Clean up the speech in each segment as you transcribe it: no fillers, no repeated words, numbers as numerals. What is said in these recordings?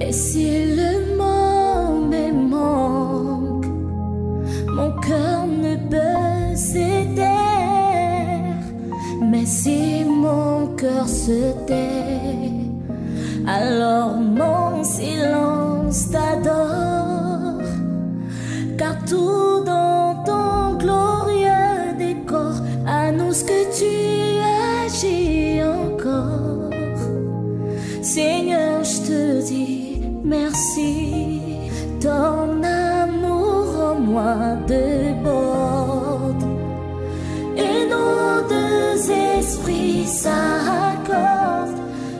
Et si le monde me manque, mon cœur ne peut se taire. Mais si mon cœur se tait, alors mon silence t'adore. Car tout dans ton glorieux décor annonce que tu agis encore. Seigneur, je te dis merci. Ton amour en moi déborde. Et nos deux esprits s'accordent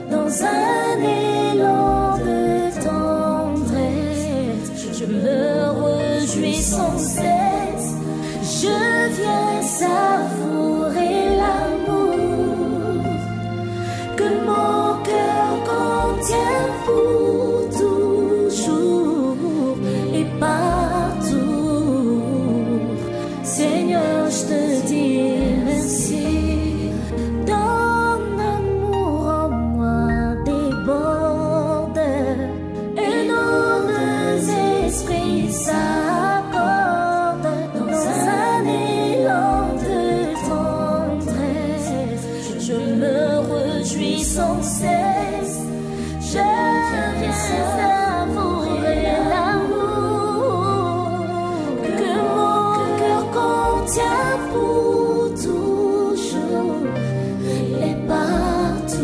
dans un élan de tendresse. Je me réjouis sans cesse. Je viens savourer l'amour que mon cœur contient pour toujours et partout. Seigneur, je te dis merci. Ton amour en moi déborde. Et nos deux esprits s'accordent dans un élan de tendresse. Je me réjouis sans cesse. Je viens savourer l'amour que mon cœur contient pour toujours et partout.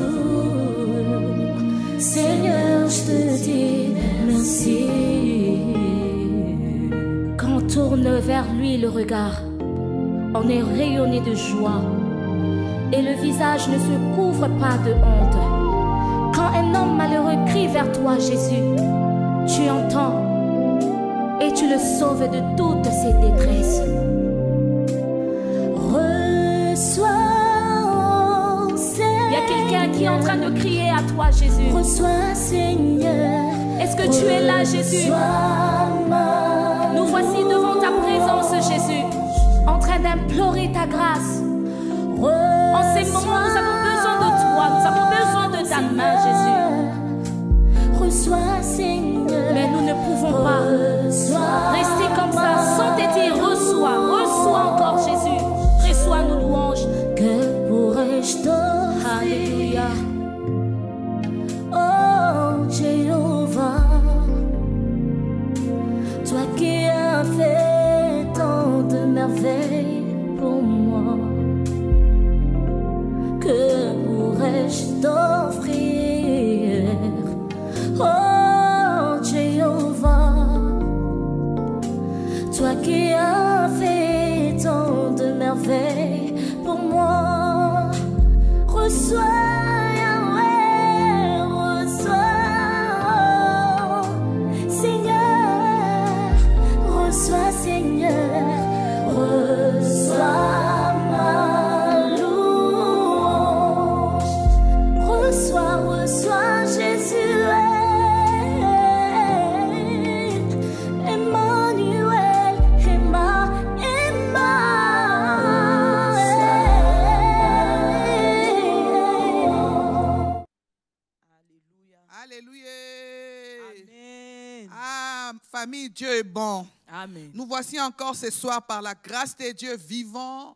Seigneur, je te dis merci. Quand on tourne vers lui le regard, on est rayonné de joie et le visage ne se couvre pas de honte. Quand un homme malheureux crie vers toi, Jésus, tu entends et tu le sauves de toutes ses détresses. Reçois, Seigneur. Il y a quelqu'un qui est en train de crier à toi, Jésus. Reçois, Seigneur. Est-ce que tu es là, Jésus? Nous voici devant ta présence, Jésus, en train d'implorer ta grâce. En ces moments, nous avons besoin de toi, nous avons besoin de ta main, Jésus. Reçois, Seigneur. Mais nous ne pouvons pas rester comme ça sans te dire reçois, reçois encore, Jésus. Reçois nos louanges. Que pourrais-je t'offrir? Alléluia. Oh Jéhovah, toi qui as fait tant de merveilles pour moi. Que pourrais-je t'offrir? Oh Jéhovah, toi qui as fait tant de merveilles pour moi. Reçois, Yahweh, reçois, Seigneur, reçois, Seigneur, reçois. Reçois Jésus, Emmanuel, Alléluia. Amen. Ah, famille, Dieu est bon. Amen. Nous voici encore ce soir par la grâce de Dieu vivant.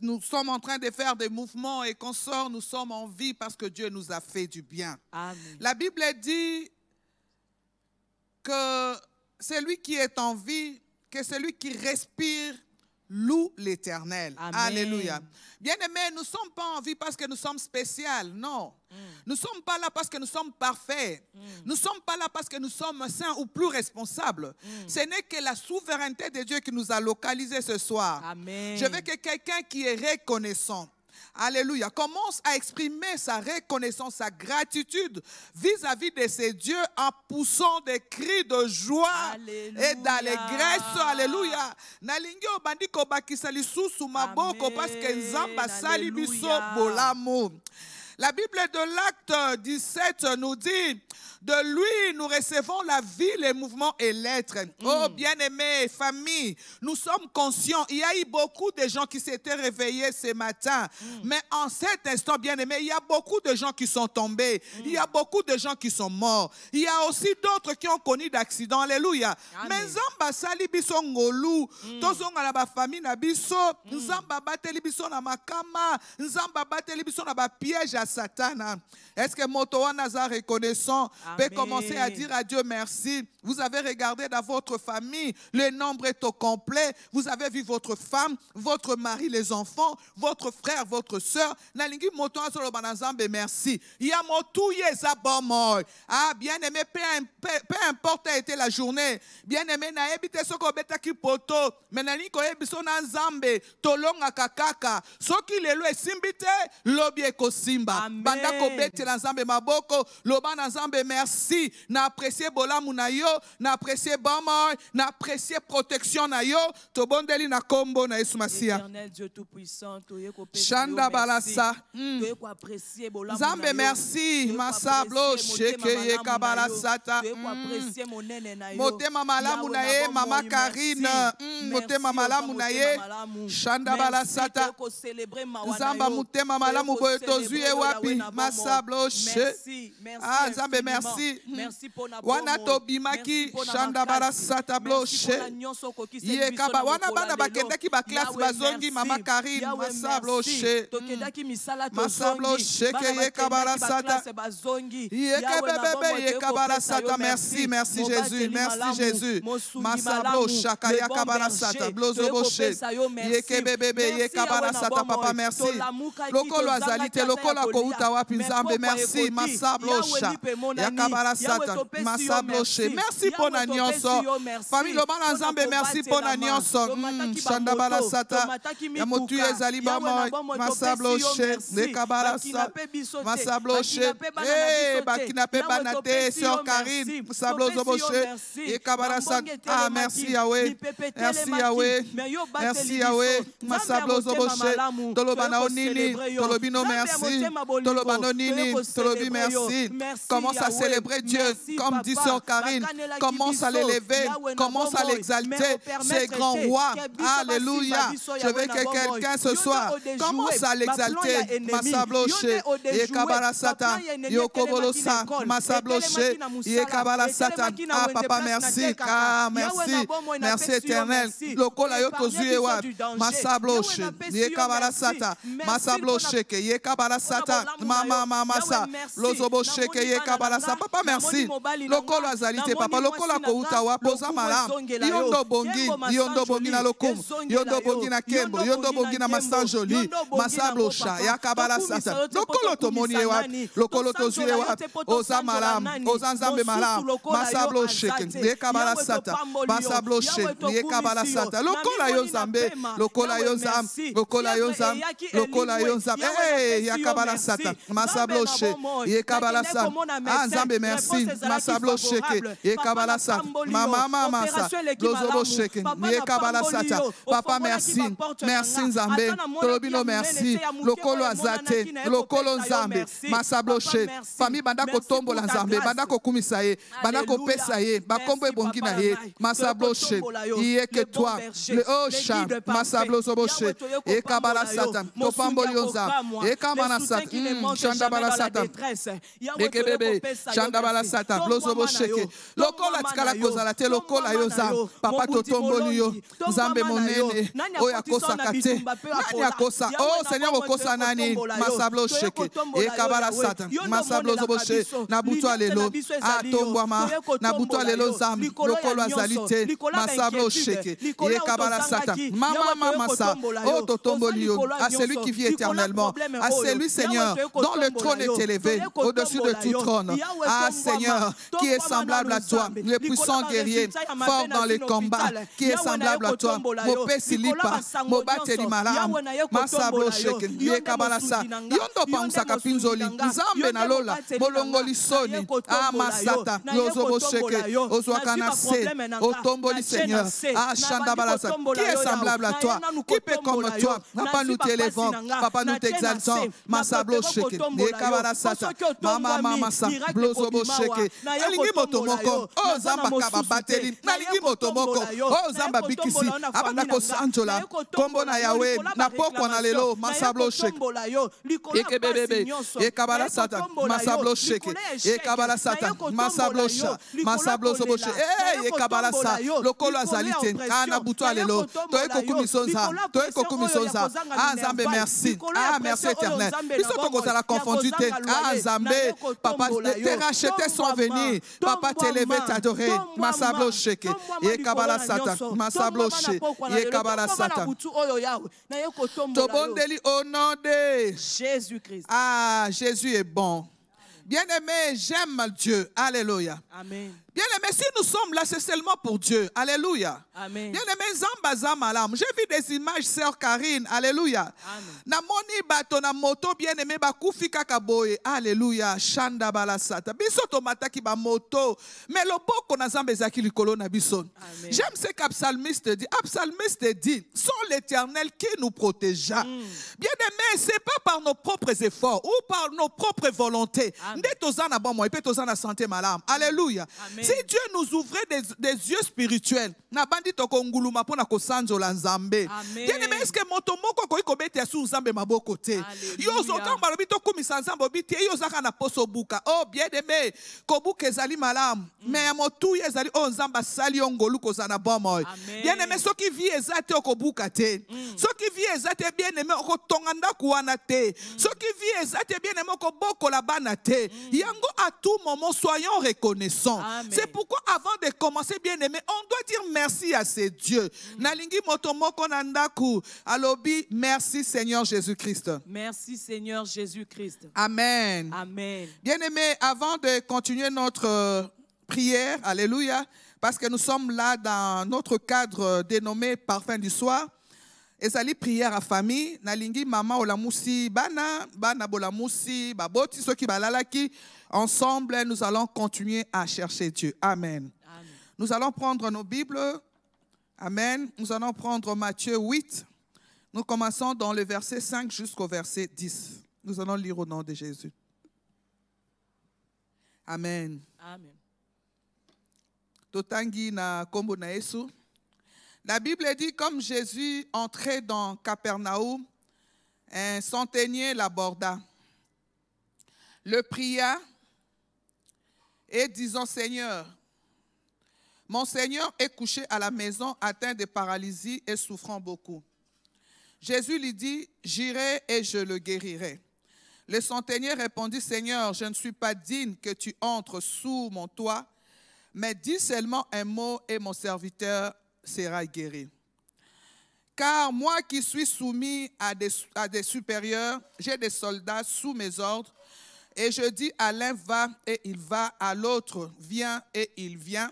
Nous sommes en train de faire des mouvements et qu'on sort, nous sommes en vie parce que Dieu nous a fait du bien. Amen. La Bible dit que celui qui est en vie, que celui qui respire, loue l'Éternel. Alléluia. Bien-aimés, nous ne sommes pas en vie parce que nous sommes spéciaux, non. Nous ne sommes pas là parce que nous sommes parfaits. Nous ne sommes pas là parce que nous sommes saints ou plus responsables. Ce n'est que la souveraineté de Dieu qui nous a localisés ce soir. Amen. Je veux que quelqu'un qui est reconnaissant, alléluia, commence à exprimer sa reconnaissance, sa gratitude vis-à-vis de ses dieux en poussant des cris de joie et d'allégresse. Alléluia. Nalingi obandiko bakisa lisusu maboko parce que nzamba sali biso bolamu. La Bible de l'Acte 17 nous dit, de lui nous recevons la vie, les mouvements et l'être. Oh bien-aimés, famille, nous sommes conscients, il y a eu beaucoup de gens qui s'étaient réveillés ce matin, mais en cet instant, bien-aimés, il y a beaucoup de gens qui sont tombés, il y a beaucoup de gens qui sont morts, il y a aussi d'autres qui ont connu d'accidents, alléluia. Mais Nzamba sali biso ngolu, tozonga na ba famille na biso, Nzamba bateli biso na makama, Nzamba bateli biso na ba piège à Satan. Est-ce que Motoa Nazar reconnaissant peut commencer à dire à Dieu merci? Vous avez regardé dans votre famille, le nombre est au complet. Vous avez vu votre femme, votre mari, les enfants, votre frère, votre soeur. Nalingi Motoa solo banazambe merci. Ya motouye za bomoy. Ah bien aimé, peu importe a été la journée. Bien aimé na ebite soko betaki poto. Menani ko ebiso na nzambe tolonga kakaka. Soki lelo esimbite lobi ekosimba. Banda ko beti la nzambe maboko, loba na nzambe merci. Na apprécier bolamu na yo, na apprécier bomoy, na apprécier protection na yo. To bondeli na kombo na Yesu Masia. Éternel Dieu tout puissant, Shanda balasa. Nzambe merci. Masablo sheke ye kabala sata. Motema malamu na ye mama Karine. Motema malamu na ye Shanda balasata. Nzamba motema malamu boyo tozuye wapi masablo she. Ah Nzambe merci. Wana tobimaki Shanda balasata blo she. Ye kaba wana bana bakendaki ba classe bazongi mama Karine masablo she. Masablo she ke ye kabala sata. Ye kebebebe ye kabala sata. Merci merci Jésus. Merci Jésus. Masablo shaka ya kabala sata. Blozo she. Ye kebebebe ye kabala sata papa merci. Lokolo azalite lokolo kouta wapi Nzambe merci. Masablo sha ya kabala sata. Masablo she. Merci pour na nyonso. Famille lobana Nzambe merci pour na nyonso. Shanda bala sata. Ya motu ezali bama masablo she ne kabala sata. Masablo she. Eh bakinape banate sur Karine. Masablo zobo she. Ye kabala sata. Ah merci Yahweh. Merci Yahweh. Merci Yahweh. Masablo zobo she. Tolobana onini. Tolobino merci. Tolobano nini. Tolobi merci. Commence à célébrer Dieu comme dit sur Karine. Commence à l'élever. Commence à l'exalter. C'est grand roi. Alléluia. Je veux que quelqu'un ce soir commence à l'exalter. Masabloche. Ye kabala sata. Yokobolo sa. Masabloche. Ye kabala sata. Ah papa merci. Ah merci. Merci éternel. Lokola yotozuye wa. Masabloche. Ye kabala sata. Masabloche. Ye kabala sata. Mama mama sa. Lozoboche ke ye kabala sata. Papa merci. Lokolo azalite papa. Lokola kouta wa poza malam. Yondo bongi. Yondo bongi na lokum. Yondo bongi na kembo. Yondo bongi na masan joli. Masablosha. Ya kabala sata. Lokolo tomoni wa. Lokolo tozuye wa. Oza malam. Oza nzambe malam. Masabloche. Ye kabala sata. Masabloche. Ye kabala sata. Lokola yo zambe. Lokola yo zam. Lokola yo zam. Lokola yo zam. Eh ya kabala sata. Masabloche. Ye kabala sata. Ah nzambe merci. Masabloche. Ye kabala sata. Mama mama sa. Lozobo sheke. Ye kabala sata. Papa merci. Merci nzambe. Tolobino merci. Lokolo azate. Lokolo nzambe. Masabloche. Famille banda ko tombo la nzambe. Banda ko kumisa ye. Banda ko pesa ye. Bakombo ebongi na ye. Masabloche. Iye que toi. Le osha. Masabloche. Ye kabala sata. Topambo lionza. Ye kamana sata. Chanda bala sata. Eke bebe. Chanda bala sata. Blozobo sheke. Lokolo atikala kozala te. Lokolo yoza. Papa totombo yo. Nzambe monene. Oya kosa kate. Nani akosa. Oh Seigneur okosa nani. Masablo sheke. E kabala sata. Masablo zoboshe. Nabutu alelo. Atombwama. Nabutu alelo zam. Lokolo azalite. Masablo sheke. E kabala sata. Mama mama sa. Oh totombo yo. À celui qui vit éternellement. À celui Seigneur dont le trône est élevé au-dessus de tout trône. Ah Seigneur qui est semblable à toi. Le puissant guerrier. Fort dans les combats. Qui est semblable à toi. Mopé silipa. Mobateli malam. Masablo sheke. Ye kabala sa. Yondo pangsa kapinzoli. Nzambe na lola. Bolongoli soni. Ah masata. Lozobo sheke. Ozwakana se. Otomboli Seigneur. Ah chanda balasa. Qui est semblable à toi? Qui peut comme toi? Papa nous t'élevons. Papa nous t'exaltons. Masablo masablo sheke ekabala sata mama mama sa blozobo sheke nalingi moto moko o zamba kaba bateli nalingi moto moko o zamba bikisi abanda kosanjola kombo na yawe na pokwa na lelo masablo sheke ekebebebe ekabala sata masablo sheke ekabala sata masablo sha masablo zobo sheke ekabala sa lokolo azali te ana buto alelo toyeko kumisonza Nzambe merci merci éternel biso tokozala confondu te Nzambe papa te racheté sont venus papa t'élever t'adorer masablo sheke ekabala sata masablo sheke ekabala sata tobondeli au nom de Jésus-Christ. Jésus est bon. Bien-aimé, j'aime Dieu. Alléluia. Amen. Bien-aimé, si nous sommes là, c'est seulement pour Dieu. Alléluia. Amen. Bien-aimé, Zamba Zamalam. J'ai vu des images, sœur Karine. Alléluia. Namoni bato na moto bien-aimé bakufi kakaboye. Alléluia. Shanda balasata. Biso tomata ki ba moto. Mais le boko na Zamba ezaki likolo na biso. J'aime ce qu'Absalmiste dit. Absalmiste dit, sans l'Éternel qui nous protégea. Bien-aimé, c'est pas par nos propres efforts ou par nos propres volontés. Nde tozana bon moi, peut tozana santé malam. Alléluia. Amen. Si Dieu nous ouvrait des yeux spirituels, na bandi tokonguluma pona kosanzola Nzambe. Bien-aimé, est-ce que moto moko ko ikobete asu Nzambe maboko te? Yo zoka malobi to kumisa Nzambe biti yo zaka na poso buka. Oh bien-aimé, kobuka ezali malam. Mais motu ezali o Nzamba sali ongolu kozana bon moi. Bien-aimé, so ki vie ezate okobuka te. So ki vie ezate bien-aimé okotonganda kuana te. So ki vie ezate bien-aimé okoboko la bana te. Yango à tout moment soyons reconnaissants. C'est pourquoi avant de commencer bien-aimé, on doit dire merci à ces dieux. Nalingi motomoko nandaku alobi merci Seigneur Jésus-Christ. Merci Seigneur Jésus-Christ. Amen. Amen. Bien-aimé, avant de continuer notre prière, alléluia, parce que nous sommes là dans notre cadre dénommé Parfum du soir. Ezali prière à famille, nalingi mama olamusi bana bolamusi baboti soki balalaki, ensemble nous allons continuer à chercher Dieu. Amen. Amen. Nous allons prendre nos Bibles. Amen. Nous allons prendre Matthieu 8. Nous commençons dans le verset 5 jusqu'au verset 10. Nous allons lire au nom de Jésus. Amen. Amen. Totangi na kombo na Yesu. La Bible dit, comme Jésus entrait dans Capernaum, un centenier l'aborda, le pria et disant, Seigneur, mon Seigneur est couché à la maison, atteint de paralysie et souffrant beaucoup. Jésus lui dit, j'irai et je le guérirai. Le centenier répondit, Seigneur, je ne suis pas digne que tu entres sous mon toit, mais dis seulement un mot et mon serviteur sera guéri. Car moi qui suis soumis à des supérieurs, j'ai des soldats sous mes ordres, et je dis à l'un va et il va, à l'autre viens et il vient,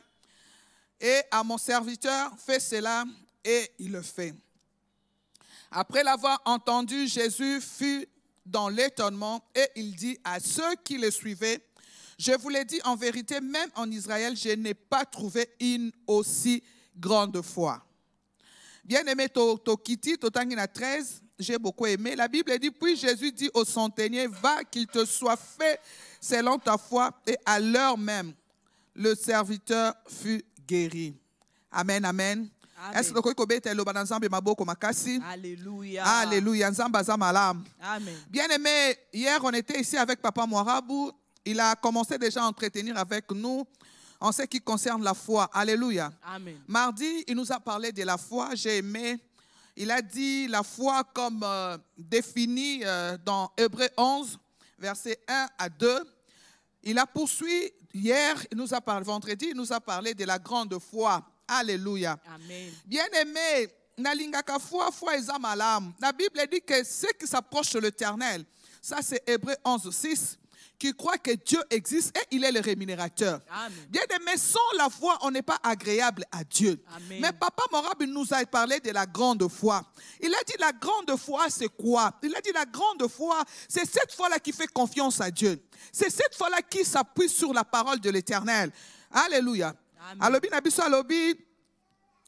et à mon serviteur fais cela et il le fait. Après l'avoir entendu, Jésus fut dans l'étonnement et il dit à ceux qui le suivaient, je vous l'ai dit en vérité, même en Israël, je n'ai pas trouvé une aussi grande foi. Bien-aimé, Tokiti, Totangina 13, j'ai beaucoup aimé. La Bible dit, puis Jésus dit au centenier, va qu'il te soit fait selon ta foi, et à l'heure même, le serviteur fut guéri. Amen, amen. Alléluia. Alléluia. Amen. Bien-aimé, hier on était ici avec Papa Moirabou. Il a commencé déjà à entretenir avec nous en ce qui concerne la foi. Alléluia. Amen. Mardi, il nous a parlé de la foi. J'ai aimé. Il a dit la foi comme définie dans Hébreux 11, versets 1 à 2. Il a poursuivi hier, il nous a parlé, vendredi, il nous a parlé de la grande foi. Alléluia. Amen. Bien-aimé, nalingaka foi eza malam. La Bible dit que ceux qui s'approchent de l'Éternel, ça c'est Hébreux 11, 6, qui croit que Dieu existe et il est le rémunérateur. Bien-aimé, sans la foi, on n'est pas agréable à Dieu. Amen. Mais Papa Morab nous a parlé de la grande foi. Il a dit la grande foi, c'est quoi? Il a dit la grande foi, c'est cette foi-là qui fait confiance à Dieu. C'est cette foi-là qui s'appuie sur la parole de l'Éternel. Alléluia. Alobi nabiso alobi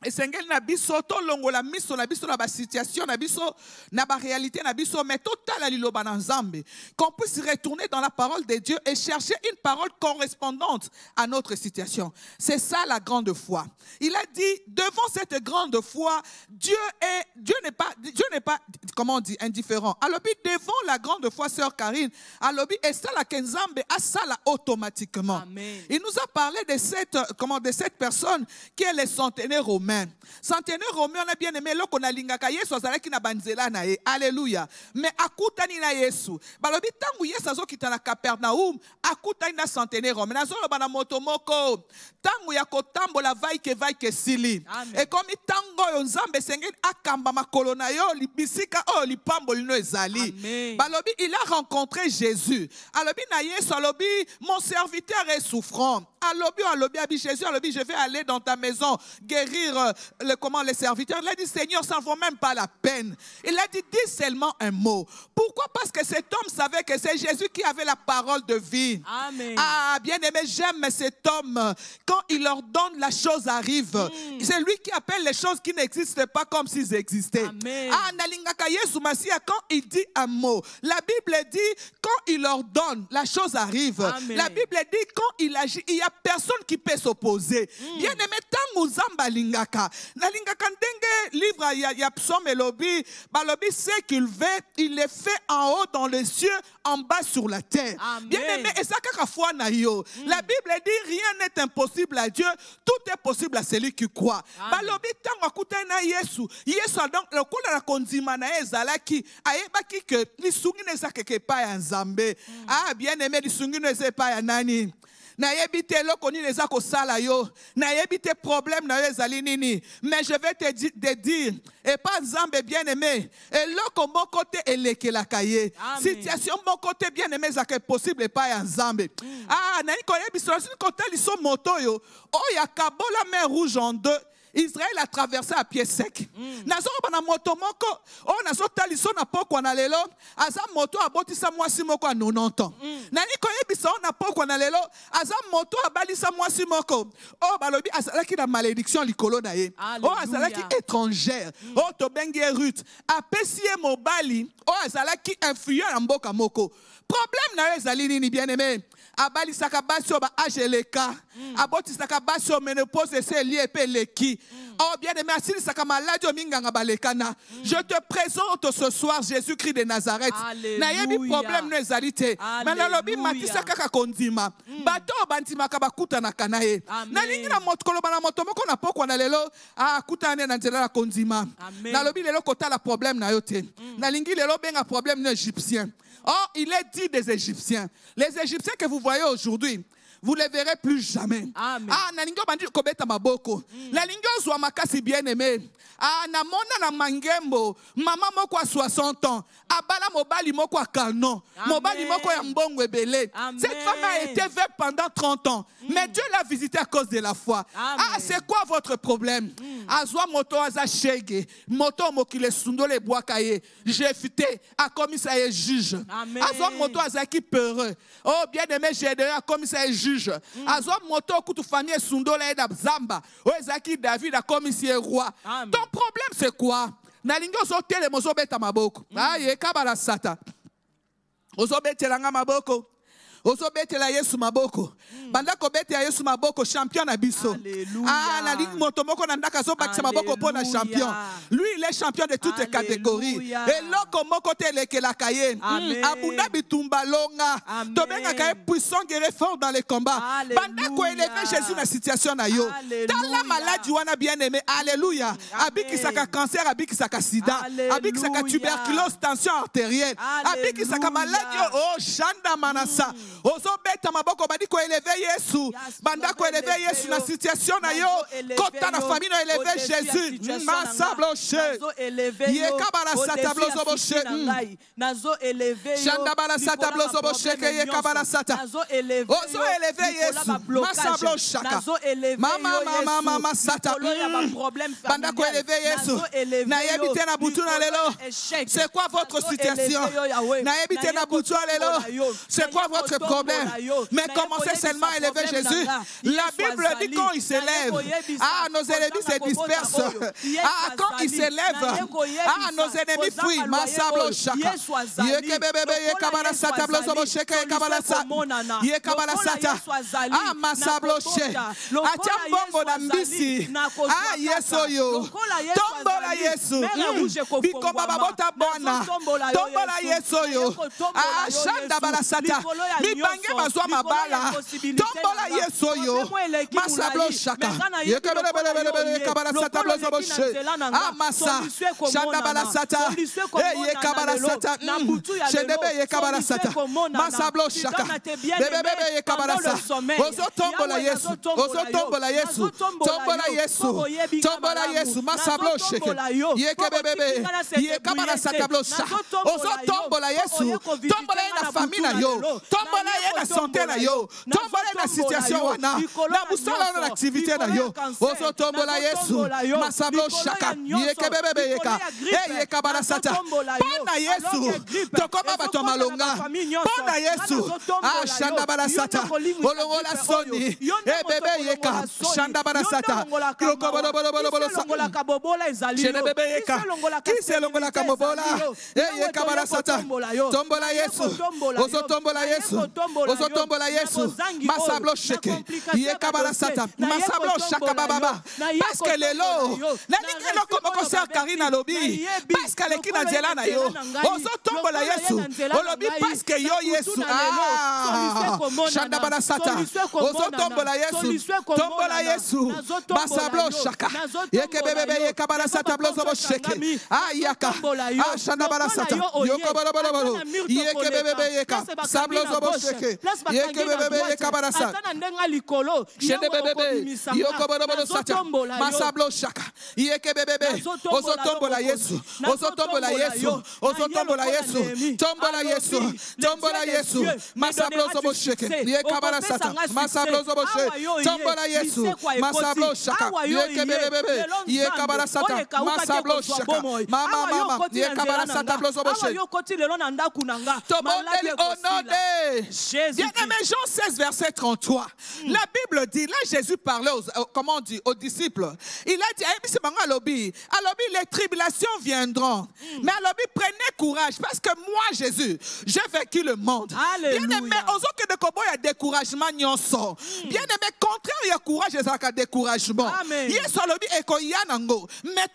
esengeli na biso tolongola miso na biso na ba situation na biso na ba réalité na biso mais totala liloba na Nzambe, qu'on puisse retourner dans la parole de Dieu et chercher une parole correspondante à notre situation. C'est ça la grande foi. Il a dit devant cette grande foi, Dieu n'est pas comment on dit indifférent. Alors devant la grande foi, sœur Karine, alors et ça la Nzambe a ça là automatiquement. Amen. Il nous a parlé de cette personne qui est le centenaire romain. Centenaire romain, on a bien aimé qu'on a lingaka Yesu azalaki na banzela na ye. Alléluia. Mais akutani na Yesu. Balobi tangu Yesu azokita na Capernaum, akutani na centenaire romain. Nazolo bana motomoko. Tangu ya kotambola vai ke sili. Et comme tango yo Nzambe sengeni akamba makolo na yo libisika o lipambo lino ezali. Balobi il a rencontré Jésus. Alobi na Yesu alobi mon serviteur est souffrant. Alobi abi Jésus alobi je vais aller dans ta maison guérir les serviteurs. Il a dit Seigneur, ça ne vaut même pas la peine. Il a dit dis seulement un mot. Pourquoi? Parce que cet homme savait que c'est Jésus qui avait la parole de vie. Amen. Ah, bien aimé, j'aime cet homme. Quand il ordonne, la chose arrive. C'est lui qui appelle les choses qui n'existent pas comme s'ils existaient. Amen. Ah, Nalingaka Yesu Masia, quand il dit un mot, la Bible dit quand il ordonne, la chose arrive. Amen. La Bible dit quand il agit, il n'y a personne qui peut s'opposer. Bien aimé, tangu Zamba lingaka. Nalingaka ndenge livre ya psaume et lobby, balobi c'est qu'il veut, il le fait en haut dans les cieux, en bas sur la terre. Amen. Bien aimé, et ça kakafwa na yo. La Bible dit rien n'est impossible à Dieu, tout est possible à celui qui croit. Balobi tango akuta na Yesu. Yesu donc le kola la konzima na ezalaki, ayebaki que lisungi neza keke pa ya Nzambe. Ah bien aimé, lisungi neza pa ya nani? Na yebite loko ni neza ko sala yo, na yebite problème na yo ezali nini, mais je vais te dire et pas Nzambe bien aimé, et loko mon côté elekela kaye, situation mon côté bien aimé ça que possible et pas ya Nzambe. Ah na ko yebiso sur côté liso moto yo, oh ya kabola mer rouge en deux. Israël a traversé à pied sec. Nazoro bana moto moko, oh nazo taliso na poko na lelo, aza moto abotisa mwasi moko a 90 ans. Nani ko yebisa na poko na lelo, aza moto abalisa mwasi moko. Oh balobi azalaki na malédiction likolo na ye. Oh azalaki étrangère. Oh to bengi Ruth, apesie mobali, oh azalaki influent na mboka moko. Problème na ezali nini bien aimé? Abali sakabasio ba ajeleka, aboti sakabasio ménopause c'est lié pe leki. Oh bien aimé, asili sakamaladi o minganga balekana. Je te présente ce soir Jésus-Christ de Nazareth. Na yebi problème no ezalite. Mais lobi matisa kaka kondima. Bato bantima ka bakuta na kanaye. Na lingi na motkolo bana motomoko na poko na lelo, ah kutane na nzela la kondima. Na lobi lelo kota la problème na yote. Na lingi lelo benga problème no égyptien. Oh, il est dit des Égyptiens. Les Égyptiens que vous voyez aujourd'hui, vous ne les verrez plus jamais. Amen. Ah, nalingo bandi kobeta maboko. La lingo zwa makasi bien aimé. Ah, na mona na mangembo, maman moko a 60 ans. Abala mobali moko a canon. Mobali moko ya mbongo ebele. Cette femme a été veuve pendant 30 ans. Mais Dieu l'a visitée à cause de la foi. Amen. Ah, c'est quoi votre problème? Azwa moto aza shege. Moto mokile sundo le boakaye. J'ai fité a commis ça et juge. Azwa moto azaki peureux. Oh, bien aimé, j'ai donné a commis ça et juge. Azwa moto kutu famille sundo le da zamba. Oh, ezaki David a commis ça roi. Ton problème c'est quoi? Nalingo zotele mozo beta maboko. Ah, ye kabala sata. Ozo betela nga maboko. Ozo betela Yesu maboko. Banda ko betela Yesu maboko champion na biso. Ah, na lingi moto moko na ndaka zo bakisa maboko pona champion. Lui il est champion de toutes les catégories. Et loko moko tele ke la kaye. Abunda bitumba longa. To benga kaye puissant guerrier fort dans les combats. Banda ko élever Jésus na situation na yo. Dans la maladie wana bien aimé. Alléluia. Abiki saka cancer, abiki saka sida, abiki saka tuberculose, tension artérielle. Abiki saka maladie oh shanda manasa. Ozo beta maboko badi ko élever Yesu. Banda ko élever Yesu na situation na yo. Kota na famille na élever Jésus. Masabloche. Yekabala satablozo boche. Nazo élever yo. Shanda bala satablozo boche ke yekabala sata. Nazo élever yo. Ozo élever Yesu. Masabloche. Nazo élever mama sata. Banda ko élever Yesu. Na yebite na butu na lelo. C'est quoi votre situation? Na yebite na butu na lelo. C'est quoi votre problème. Mais commencez seulement à élever Jésus. La Bible dit quand il s'élève, nos ennemis se dispersent. Quand il s'élève, nos ennemis fuient. Masablo Shaka. Masablo Shaka. Bongo na mbisi. Yeso yo. Tombola Yesu. Bikoba babota bona. Tombola Yeso yo. Shanda bala sata. Mibange bazwa mabala. Tombola Yeso yo. Masablo Shaka. Yekebele kabala sata blozo boshe. Masa. Shanda bala sata. Yekabala sata. Shedebe yekabala sata. Masablo Shaka. Bebebe yekabala sata. Ozo tombola Yesu. Ozo tombola Yesu. Tombola Yesu. Tombola Yesu. Masablo sheke. Yekebebe. Yekabala sata blosha. Ozo tombola Yesu. Tombola na famille na yo. Tombola na santé na yo. Tombola na situation wana. Na busala na activité na yo. Ozo tombola Yesu. Masablo shaka. Yekebebe yeka. Yekabala sata. Pona Yesu. Tokoma bato malonga. Pona Yesu. Shanda bala sata. Olongola soni. Bebe yeka. Shanda bala sata. Qui c'est longola kabobola? Yekabala sata. Tombola Yesu. Ozo tombola Yesu. Ozo tombola Yesu. Masablo sheke. Yekabala sata. Masablo shaka baba. Parce que lelo. Naninge loko moko ser Karina lobi. Parce que lekina nzela na yo. Ozo tombola Yesu. Olobi parce que yo Yesu. Shanda bala sata. Ozo tombola Yesu. Tombola Yesu. Masablo shaka. Yekebebe yekabala sata blozo bo sheke. Yaka. Shanda bala sata. Yoko bolo bolo bolo. Yekebebe yeka. Sablo zo sheke. Yekebebe yekabala sata. Shedebebe. Yoko bolo bolo sata. Masablo shaka. Yekebebe. Ozo tombola Yesu. Ozo tombola Yesu. Ozo tombola Yesu. Tombola Yesu. Tombola Yesu. Masablo zo sheke. Yekabala sata. Masablo zo sheke. Tombola Yesu. Masablo shaka. Yekebebe. Yekabala sata. Masablo shaka. Mama. Yekabala sata blozo sheke. Tomondeli au nom de Jésus. Bien-aimé, Jean 16 verset 33. La Bible dit, là Jésus parlait aux disciples. Il a dit, les tribulations viendront. Mais prenez courage parce que moi Jésus, j'ai vaincu le monde. Bien-aimé, il y a découragement. Bien-aimé, contraire, il y a courage, il y a découragement. Yes, mais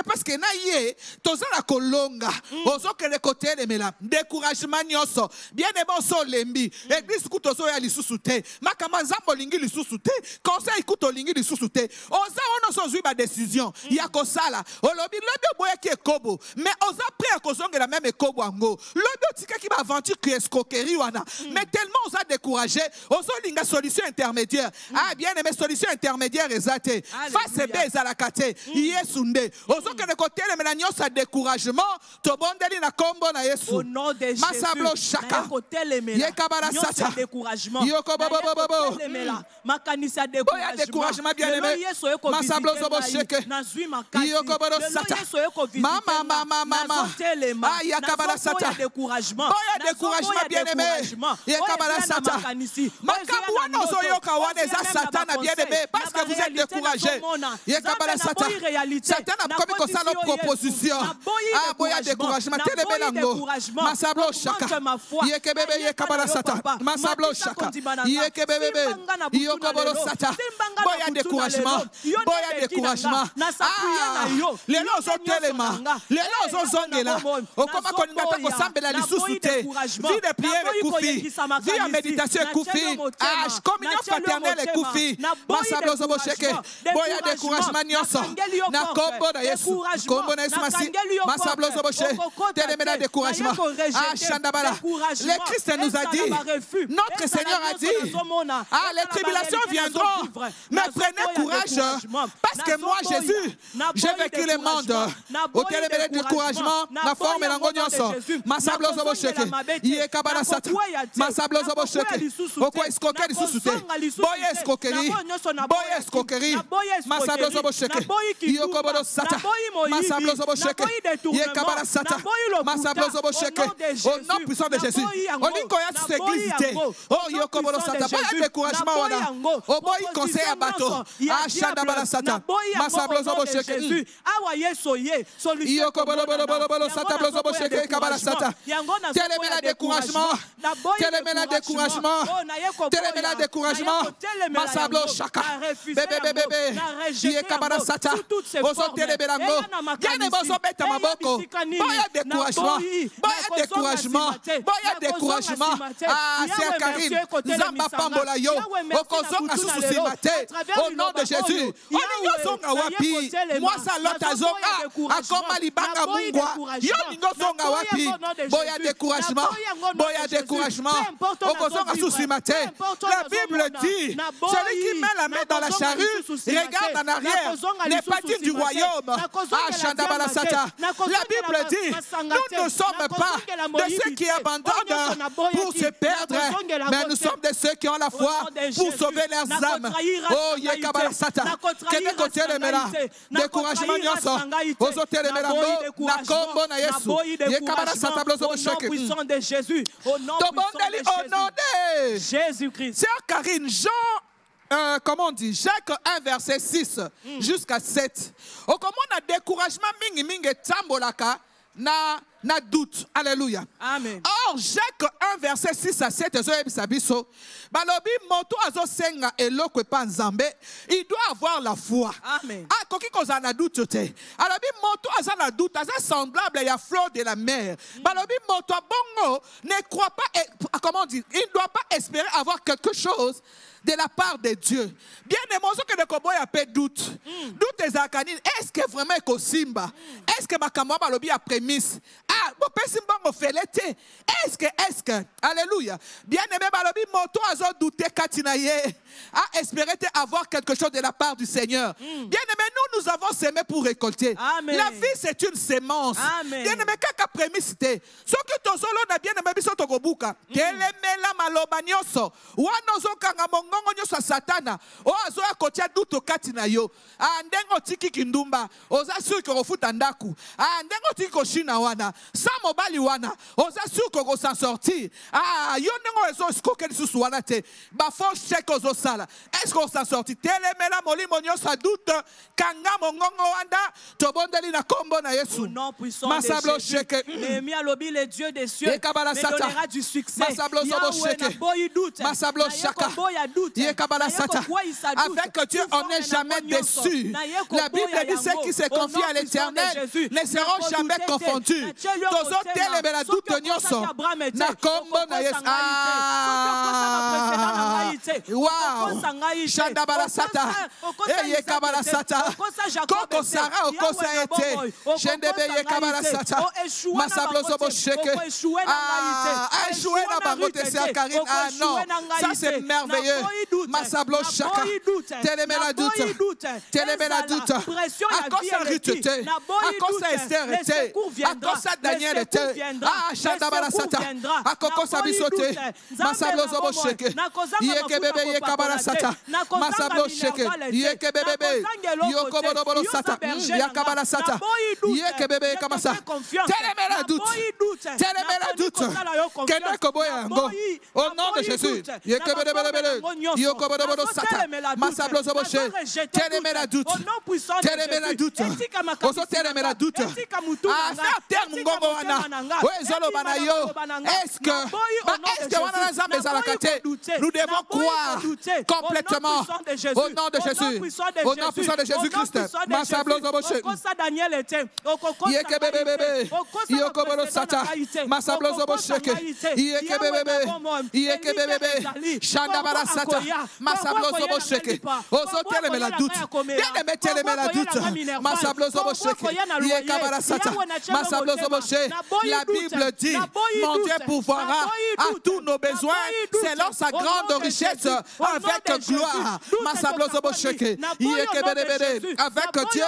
parce que na ye toza la kolonga ozo que le côté de mela découragement nyoso bien aimé so lembi église kuto so ya lisusu te makama nzambo lingi lisusu te conseil kuto lingi lisusu te oza ono so zui ba décision ya ko sala olobi lobi boye ki ekobo mais oza prêt à kozonga la même ekobo ango lobi tika ki ba aventure ki escroquerie wana mais tellement oza découragé ozo linga solution intermédiaire bien aimé solution intermédiaire ezate face be ezalakate yesunde ozo que le côté le melanio sa découragement to bondeli na kombo na Yesu au nom de Jésus masablo shaka yekabala sata yoko bobo makanisa découragement bien aimé masablo zobo sheke yoko bobo sata mama yakabala sata découragement bien aimé yekabala sata makabu wana ozoyoka wana eza satana bien aimé parce que vous êtes découragé yekabala sata satana comme comme ça nos propositions boya découragement telebelango masablo shaka yekebebe yekabala sata masablo shaka yekebebe yokobolo sata boya découragement lelo ozotelema lelo ozozongela okoma kolinga ta kosambela lisusu te vie de prière ekufi vie ya méditation ekufi communion fraternelle ekufi masablo zobo sheke boya découragement nyonso na kombo na Yesu kombo na Yesu masablo zobo sheke telemena découragement Shandabala le Christ nous a dit notre Seigneur a dit les tribulations viendront mais prenez courage parce que moi Jésus j'ai vécu le monde au telemena découragement na forme lango nyonso masablo zobo sheke yekabala sata masablo zobo sheke oko escroquer lisusu te boya escroquerie masablo zobo sheke yokobolo sata masablo zobo sheke yekabala sata masablo zobo sheke au nom puissant de Jésus olingo ya sécurité. Oh, Yokobolo Sata, boya découragement wana. Oh, boy conseil à bateau. Ah, Shanda Bala Sata. Masablozo Bosheke. Awa yeso ye. Yokobolo Sata Blozo Bosheke Kabala Sata. Télémena découragement. Télémena découragement. Télémena découragement. Masablo Shaka. Bébé. Yekabala Sata. Oso Télébelango. Yane Bozo Beta Maboko. Boya découragement. Boya découragement. Boya découragement. Ah, c'est Karine. Zamba Pambola yo. Okozo Asusu Mate. Au nom de Jésus. Oni yozonga wapi. Moi ça lota zonga. Akoma libanga mungwa. Yo ningo zonga wapi. Boya découragement. Boya découragement. Okozo Asusu Mate. La Bible dit, celui qui met la main dans la charrue, regarde en arrière, n'est pas digne du royaume. Ah, Shanda Bala Sata. La Bible dit, nous ne sommes pas de ceux qui abandonnent pour se perdre, mais nous sommes de ceux qui ont la foi pour sauver leurs âmes. Oh, Yekabala Sata. Kene kote le mela. Découragement nyonso. Ozote le mela ngo. Na kombo na Yesu. Yekabala Sata blozo bosheke. Puissant de Jésus. Au nom de Jésus-Christ. Sœur Karine, Jean, comment on dit, Jacques 1, verset 6 jusqu'à 7. Au comment on a découragement mingi tambolaka na doute. Alléluia. Amen. Or, Jacques 1, verset 6 à 7, balobi moto azo senga eloko pa nzambe, il doit avoir la foi. Amen. Ah, koki koza na doute te. Alobi moto aza na doute, aza semblable à la fleur de la mer. Balobi moto bongo ne croit pas, comment on dit, il ne doit pas espérer avoir quelque chose de la part de Dieu. Bien aimé, que de koboy a fait doute. Doute des akanines. Est-ce que vraiment ko simba? Est-ce que ma kamwa balobi a prémisse? Ah, bo pesimba mo felete. Est-ce que alléluia. Bien aimé balobi moto azo douter katinaye. À espérer avoir quelque chose de la part du Seigneur. Bien aimé, nous avons semé pour récolter. Amen. La vie c'est une sémence. Amen. Bien aimé, kaka prémisse te. Ce que ton solo na bien aimé biso to kobuka. Kelemela maloba nyoso. Wanozo kanga mongo nyoso satana. O azo ya kotia duto kati na yo. Ndengo tiki kindumba. Oza suri ko futa ndaku. Ndengo tiki ko shina wana. Sa mobali wana. Oza suri ko s'en sortir. Yo ndengo ezo skoke lisusu wana te. Ba fo chèque ozo sala. Est-ce qu'on s'en sortit? Telemela molimo nyoso doute. Kanga mongongo wanda. Tobondeli na kombo na Yesu. Non puissant Masablo de Jésus. sheke. Néhémie lobi le Dieu des cieux. Me donnera du succès. Masablo sheke. Masablo shaka. Avec Dieu, on n'est jamais déçu. La Bible dit ceux qui se confient à l'Éternel ne seront jamais confondus. Wow. Shanda Barasata. Eye Kabarasata. Koko Sara Okosa Ete. Shendebe Kabarasata. Masablo Zobo Sheke. Ah, échoué dans Bangote Karine. Ah non, ça c'est merveilleux. Masablo Shaka. Télémé la doute. Télémé la doute. À cause de Ruth était. À cause de Esther était. À cause de Daniel était. Ah, Shanda Barasata. À cause de Bisote. Masablo Zobo Sheke. Yeke bébé Yekabarasata. Masablo Sheke. Yeke bébé. Yokobodo Sata. Yakabarasata. Yeke bébé Yekabasa. Télémé la doute. Télémé la doute. Kena Koboya Ngo. Au nom de Jésus. Yeke bébé. Yokobodo Sata. Masablo Zobo Sheke. Télémé la doute. Télémé la doute. Oso télémé la doute. Ah, faire terre Mungongo wana. Ouais, Zolo Banayo. Est-ce que wana nzambe zalakate? Nous devons croire complètement au nom de Jésus. Au nom puissant de Jésus-Christ. Masablo Zobo Sheke. Yeke bébé. Yokobodo Sata. Masablo Zobo Sheke. Yeke bébé. Yeke bébé. Shanda Barasata. Masablo Zobo Sheke. Oso télémé la doute. Bien aimé télémé la doute. Masablo Zobo Sheke. Yeka Barasata. Masablo Zobo Sheke. La Bible dit, mon Dieu pourvoira à tous nos besoins selon sa grande richesse avec gloire. Masablo Zobo Sheke. Yeke bébé. Avec Dieu,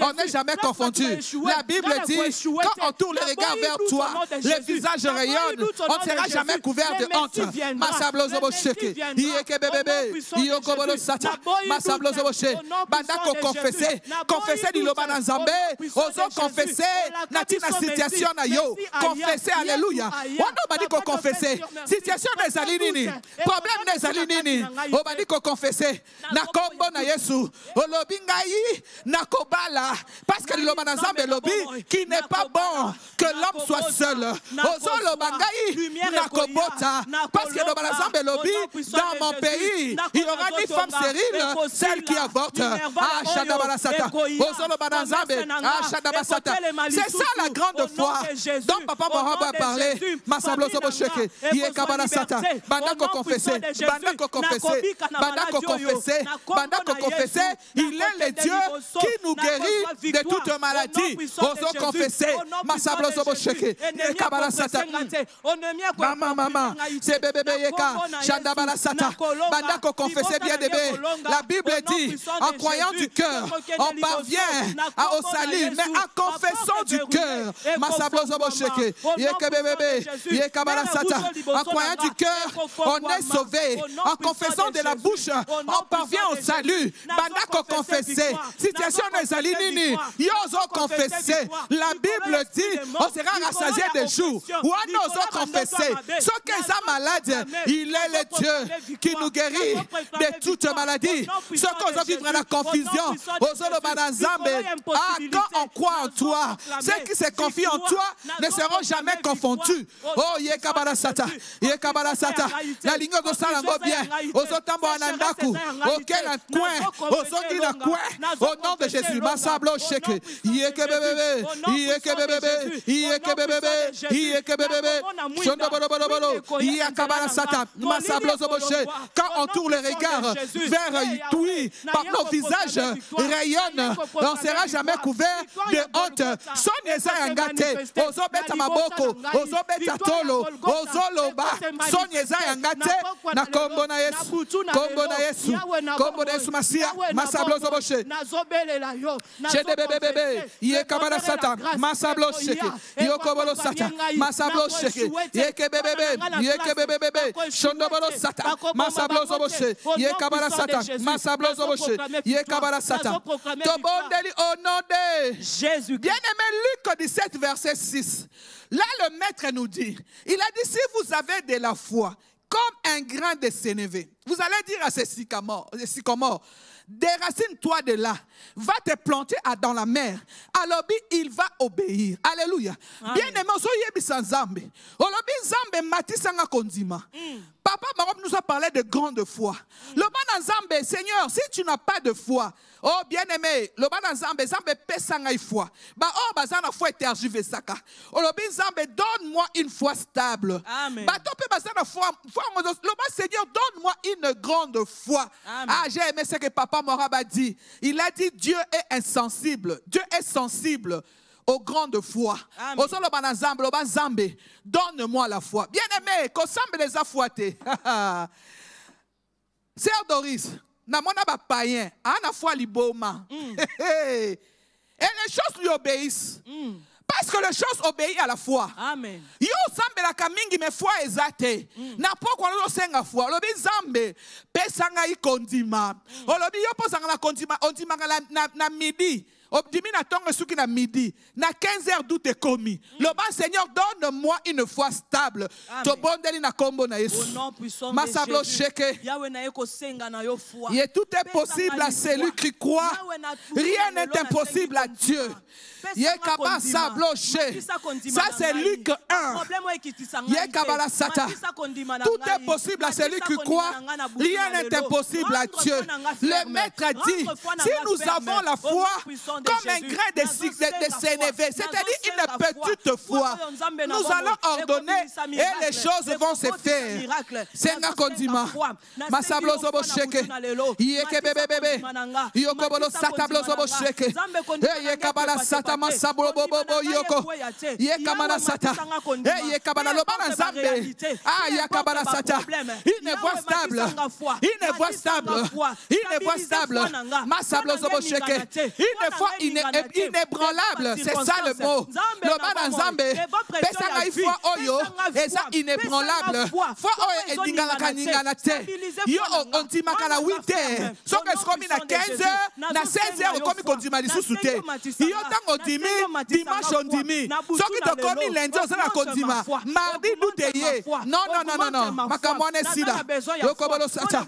on n'est jamais confondu. La Bible dit, quand on tourne les regards vers toi, les visages rayonnent, on ne sera jamais couvert de honte. Masablo Zobo Sheke. Yeke bébé. Yokobodo Sata. Masablo Zobo Sheke. Bandako confesser. Confesser di loba na Nzambe. Ozo confesser. Natina situation na yo. Confesser, alléluia. On a dit qu'on confesser. Situation des alinini. Problème des alinini. On a dit qu'on confesser. Na kombo na Yesu. Olobi ngai na kobala. Parce que le manazambe lobi qui n'est pas bon que l'homme soit seul. Ozo lobangai na kobota. Parce que le manazambe lobi dans mon pays il y aura ni femme stérile, celle qui avorte. Ah shadabarasata. Ozo lo manazambe. Ah shadabasata. C'est ça la grande foi dont Papa Morab a parlé. Masablo sobosheke. Yé kabarasata. Bandako confessé. Bandako confessé. Bandako confessé. Bandako confessé. Il est le Dieu qui nous guérit de toute maladie. Ozo confessé. Masablo sobosheke. Yé kabarasata. Maman. C'est bébé yeka. Shandabarasata. Bandako confessé bien bébé. La Bible dit en croyant du cœur, on parvient au salut, mais en confessant du cœur. En croyant du cœur, on est sauvé. En confessant de la bouche, on parvient au salut. Bandako confessé. Situation des alinini. Yozo confessé. La Bible dit, on sera rassasié des jours. Ou on oso confessé. Ceux qui sont malades, il est le Dieu qui nous guérit de toute maladie. Ceux qui ont vivre dans la confusion. Quand on croit en toi, ceux qui se confient en toi ne seront jamais confondus. Oh, Yekabarasata, Yekabarasata, la ligne de Salango bien, aux otambo anandaku, auquel un coin, aux autres d'un coin, au nom de Jésus, Massablo Sheke, Yekebebe, Yekebebe, Yekebebe, Yekebebe, Shondobolo, Yekabarasata, Massablo Zoboche, quand on tourne les regards vers Toui, par nos visages rayonnent, on ne sera jamais couvert de honte. Sonyeza yangate, ozo beta maboko, ozo beta tolo, ozo loba, sonyeza yangate, na kombo na Yesu, kombo na Yesu, kombo na Yesu Masia, masablo zoboche. Chede bebe, ye kabara sata, masablo sheke, yo kobolo sata, masablo sheke, ye kebebe, shondobolo sata, masablo zoboche, ye kabara sata, masablo zoboche, ye kabara sata. Tobondeli au nom de Jésus. Bien-aimé, Luc 17, verset 6. Là, le maître nous dit, il a dit, si vous avez de la foi, comme un grain de sénévé, vous allez dire à ces sycomores, déracine-toi de là, va te planter dans la mer. Alors, il va obéir. Alléluia. Bien-aimé, soyez sans Zambe. Olobi Zambe matisanga kondima. Papa Marob nous a parlé de grande foi. Le ban Zambe, Seigneur, si tu n'as pas de foi, oh bien-aimé, le ban Zambe, Zambe pesanga foi. Ba oh bazana foi tergive saka. Olobi Zambe, donne-moi une foi stable. Amen. Ba tope bazana foi, le ban Seigneur, donne-moi une grande foi. Amen. Ah, j'ai aimé ce que Papa Morab a dit. Il a dit Dieu est insensible. Dieu est sensible aux grandes foi. Donne-moi la foi. Bien-aimé, qu'on semble les affouater. Sœur Doris, na mona ba païen, ana foi liboma. Et les choses lui obéissent. Parce que les choses obéissent à la foi. Amen. Yo sambe la kamingi me foi ezate. Na poko lo senga foi. Lobi zambe pesanga ikondima. Olobi yo posanga na kondima, ondima na midi. Obdimi na tonga suki na midi. Na 15h d'où commis. Le bon Seigneur, donne-moi une foi stable. To bondeli na kombo na Yesu. Masablo sheke. Et tout est possible à celui qui croit. Rien n'est impossible à Dieu. Yekaba sabloché. Ça c'est Luc 1. Yekabala sata. Tout est possible à celui qui croit. Rien n'est impossible à Dieu. Le maître a dit, si nous avons la foi comme un grain de sénévé, c'est-à-dire une petite foi, nous allons ordonner et les choses vont se faire. Senga kondima. Masablo zobo sheke. Yekebebebe. Yokobolo satablo zobo sheke. Yekabala sata. Masablo bobo yoko. Yekamana sata. Yekabala lobana zambe. Ah yakabala sata. Une voix stable. Une voix stable. Une voix stable. Masablo zobo sheke. Une voix inébranlable. C'est ça le mot. Lobana zambe. Pesanga ifwa oyo. Et ça inébranlable. Foi oyo edingala kaningana te. Yo ontimaka na 8h. Soka skomi na 15h. Na 16h komi kondima lisusu te. Yo tango ondimi, dimanche ondimi. Soki to komi lundi osala kondima, mardi duteye. Non, non, non, non, non. Makamwane sida. Yokobolo sata.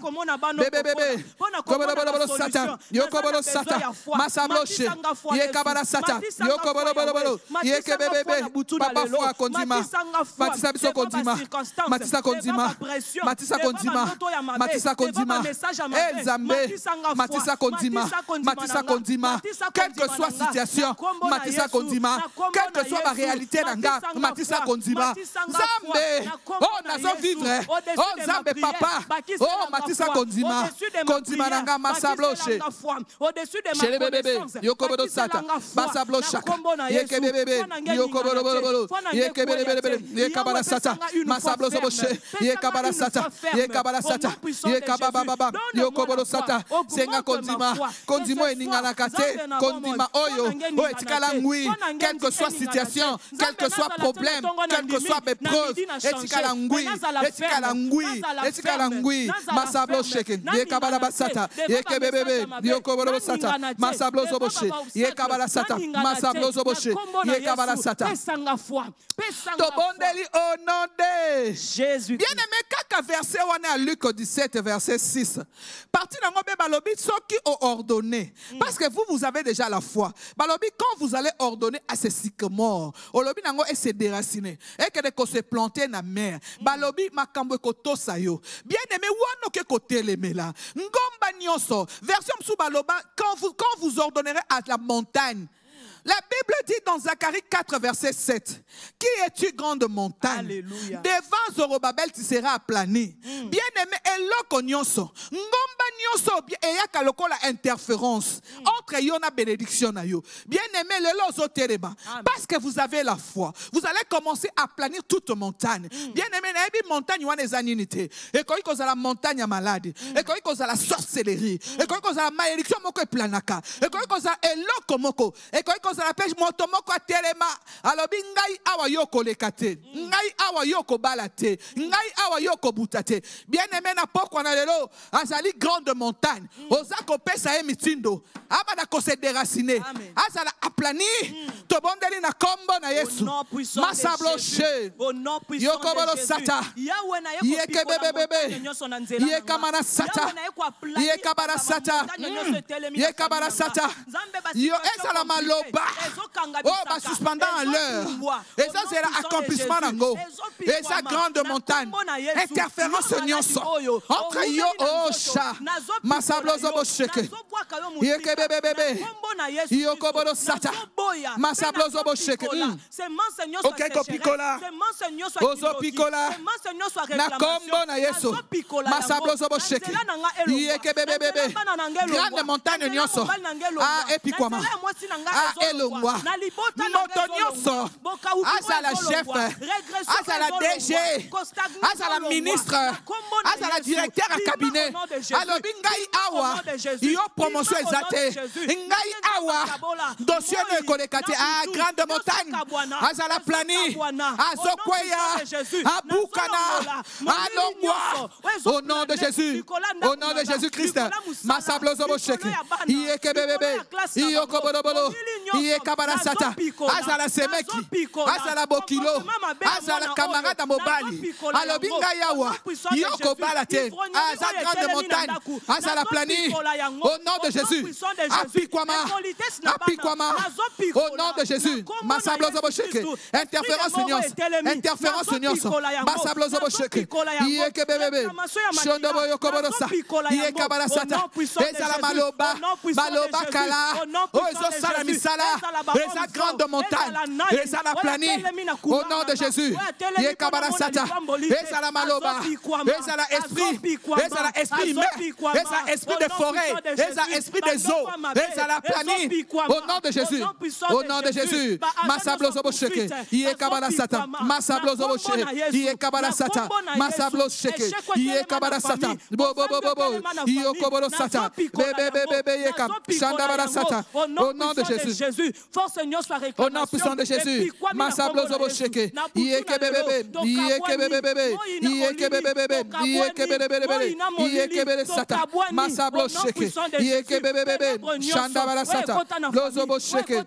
Bebe bebe. Kobolo sata. Yokobolo sata. Masabloshe. Yekabala sata. Yokobolo bolo. Yekebebe. Papa foi kondima. Matisa biso kondima. Matisa kondima. Matisa kondima. Matisa kondima. El Zambé. Matisa kondima. Matisa kondima. Quelle que soit la situation, Matisa kondima. Quelle que soit ma réalité nanga, Matisa kondima. Zambé. Oh, nazo vivre. Oh, Zambé papa. Oh, Matisa kondima. Kondima nanga masabloche. Chez les bébés. Yokobodo sata. Masabloche. Yeke bébé. Yokobodo bolo. Yeke bébé. Yekabala sata. Masabloche boche. Yekabala sata. Yekabala sata. Yekababa baba. Yokobodo sata. Senga kondima. Kondimo eningala kate. Kondima oyo. Oh, etikala ngui. Quelle que soit situation, quel que soit problème, quelle que soit épreuve, etikala ngui. Etikala ngui. Etikala ngui. Masablo sheke. Yekabala basata. Yeke bébé. Yokobodo sata. Masablo zoboche. Yekabala sata. Masablo zoboche. Yekabala sata. Tobondeli au nom de Jésus. Bien aimé, kaka verset on est à Luc 17 verset 6. Parti dans ngobe balobi soki o ordonné. Parce que vous avez déjà la foi. Balobi quand vous allez ordonner à ces sycamores, olobi nango et se déraciner et que de ko se planter na mer. Balobi makambo ko sayo. Bien aimé, wano ke ko telemela. Ngomba nyonso. Version msu baloba quand vous ordonnerez à la montagne. La Bible dit dans Zacharie 4, verset 7, qui es-tu grande montagne? Alléluia. Devant Zorobabel, tu seras aplani. Bien-aimé, eloko nyonso. Ngomba nyonso, eyaka lokola interférence. Entre yona bénédiction na yo. Bien-aimé, le lozo tereba. Parce que vous avez la foi. Vous allez commencer à planir toute montagne. Bien-aimé, na montagne wana ezaninité. Et quand il y a la montagne malade. Et quand il y a la sorcellerie. Et quand il y a la malédiction moko planaka. Et quand il y a eloko moko. Et quand il la pêche motomoko a telema alobi ngai awa yoko lekate ngai awa yoko balate ngai awa yoko butate bien aimé na poko na lelo azali grande montagne ozako pesa e mitindo abana ko se déraciner azala aplani to bondeli na kombo na Yesu masabloche yoko bolo sata yeke bebe yeka mana sata yeka bara sata yeka bara sata yo ezala maloba. Oh, bah suspendant à l'heure. Et ça, c'est l'accomplissement d'Ango. Et ça, grande montagne. Interférence nyonso. Entre yo, oh, chat. Masablo zobo sheke. Yeke bebe. Yoko bodo sata. Masablo zobo sheke. Ok, kopikola. Ozo pikola. Na kombo na yeso. Masablo zobo sheke. Yeke bebe. Grande montagne nyonso. Ah, epikwama. Ah, elongwa. Moto nyonso. Azala chef. Azala DG. Azala ministre. Azala directeur à cabinet. Alobi ngai awa. Yo promotion ezate. Ngai awa. Dossier ne kolekate. Ah, grande montagne. Azala plani. Azokweya. Abukana. Alongwa. Au nom de Jésus. Au nom de Jésus-Christ. Masablo zobo sheke. Yeke bebe. Yoko bodo. Yekabara sata. Azala semeki. Azala bokilo. Azala camarade mobali. Alobinga yawa. Yoko balate. Azala grande montagne. Azala plani. Au nom de Jésus. Apikwama. Apikwama. Au nom de Jésus. Masablo zobo sheke. Interférence nyons. Interférence nyons. Masablo zobo sheke. Yeke bebe. Shondobo yoko bodosa. Yekabara sata. Ezala maloba. Maloba kala. Ozo sala misala. Esa grande montagne. Esa la plani. Au nom de Jésus. Yekabara sata. Esa la maloba. Esa la esprit. Esa la esprit humain. Esa esprit de forêt. Esa esprit des eaux. Esa la plani. Au nom de Jésus. Au nom de Jésus. Masablo zobo sheke. Yekabara sata. Masablo zobo sheke. Yekabara sata. Masablo sheke. Yekabara sata. Bo bo bo bo bo. Yokoboro sata. Bebe bebe yekab. Shandabara sata. Au nom de Jésus. Jésus, force Seigneur soit réclamation. Au nom puissant de Jésus. Masablo zobo sheke. Yeke bebebe. Yeke bebebe. Yeke bebebe. Yeke bebebe. Yeke bebebe sata. Masablo sheke. Yeke bebebe. Shanda bala sata. Lozobo sheke.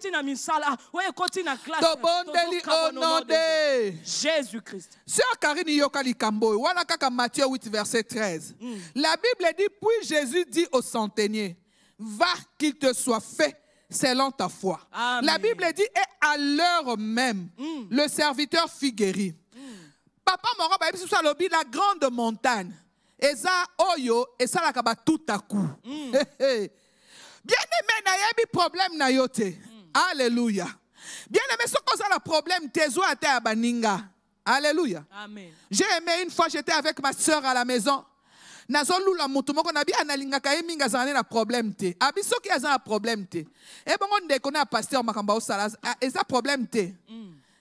Tobondeli au nom de Jésus-Christ. Sœur Karine Yokali Kambo. Wana kaka Matthieu 8 verset 13. La Bible dit, puis Jésus dit au centenier, va qu'il te soit fait selon ta foi. Amen. La Bible dit, et à l'heure même, le serviteur fut guéri. Papa Moro, la grande montagne, eza oyo, et ça la kaba tout à coup. Bien aimé, na yebi problème na yote. Alléluia. Bien aimé, ce qu'on a le problème, tezo ate abaninga. Alléluia. Amen. J'ai aimé une fois, j'étais avec ma soeur à la maison. Nazolu la mutu moko na bi analinga ka minga zane na problème te. Abiso ki azana problème te. E bongo ndeko na pasteur makamba osala eza problème te.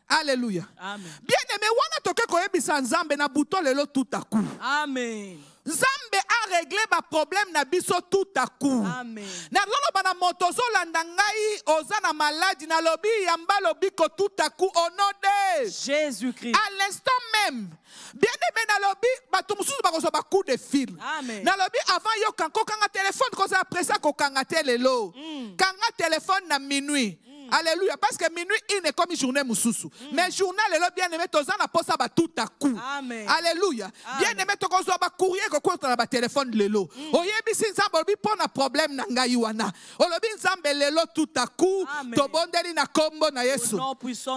Alléluia. Amen. Bien aimé wana toke ko yebisa Nzambe na buto lelo tout à coup. Amen. Nzambe a réglé ma problème na biso tout à coup. Amen. Na lolo bana motozo landa ngai ozana maladie na lobi yamba lobi ko tout à coup au nom de Jésus-Christ. À l'instant même. Bien aimé na lobi bato mususu bakozo ba coup de fil. Amen. Na lobi avant yo kanko kanga téléphone koza après ça ko kanga lelo. Kanga téléphone na minuit. Alléluia. Parce que minuit, il n'est comme une journée moussousou. Mais journal, est bien aimé, tous en apporte ça tout à coup. Amen. Alléluia. Bien aimé, tu as courrier que tu as téléphone lelo. Oye, si Nzambe pour un problème nanga yuana. Olobi Nzambe lelo tout à coup. To bondeli na kombo na Yesu.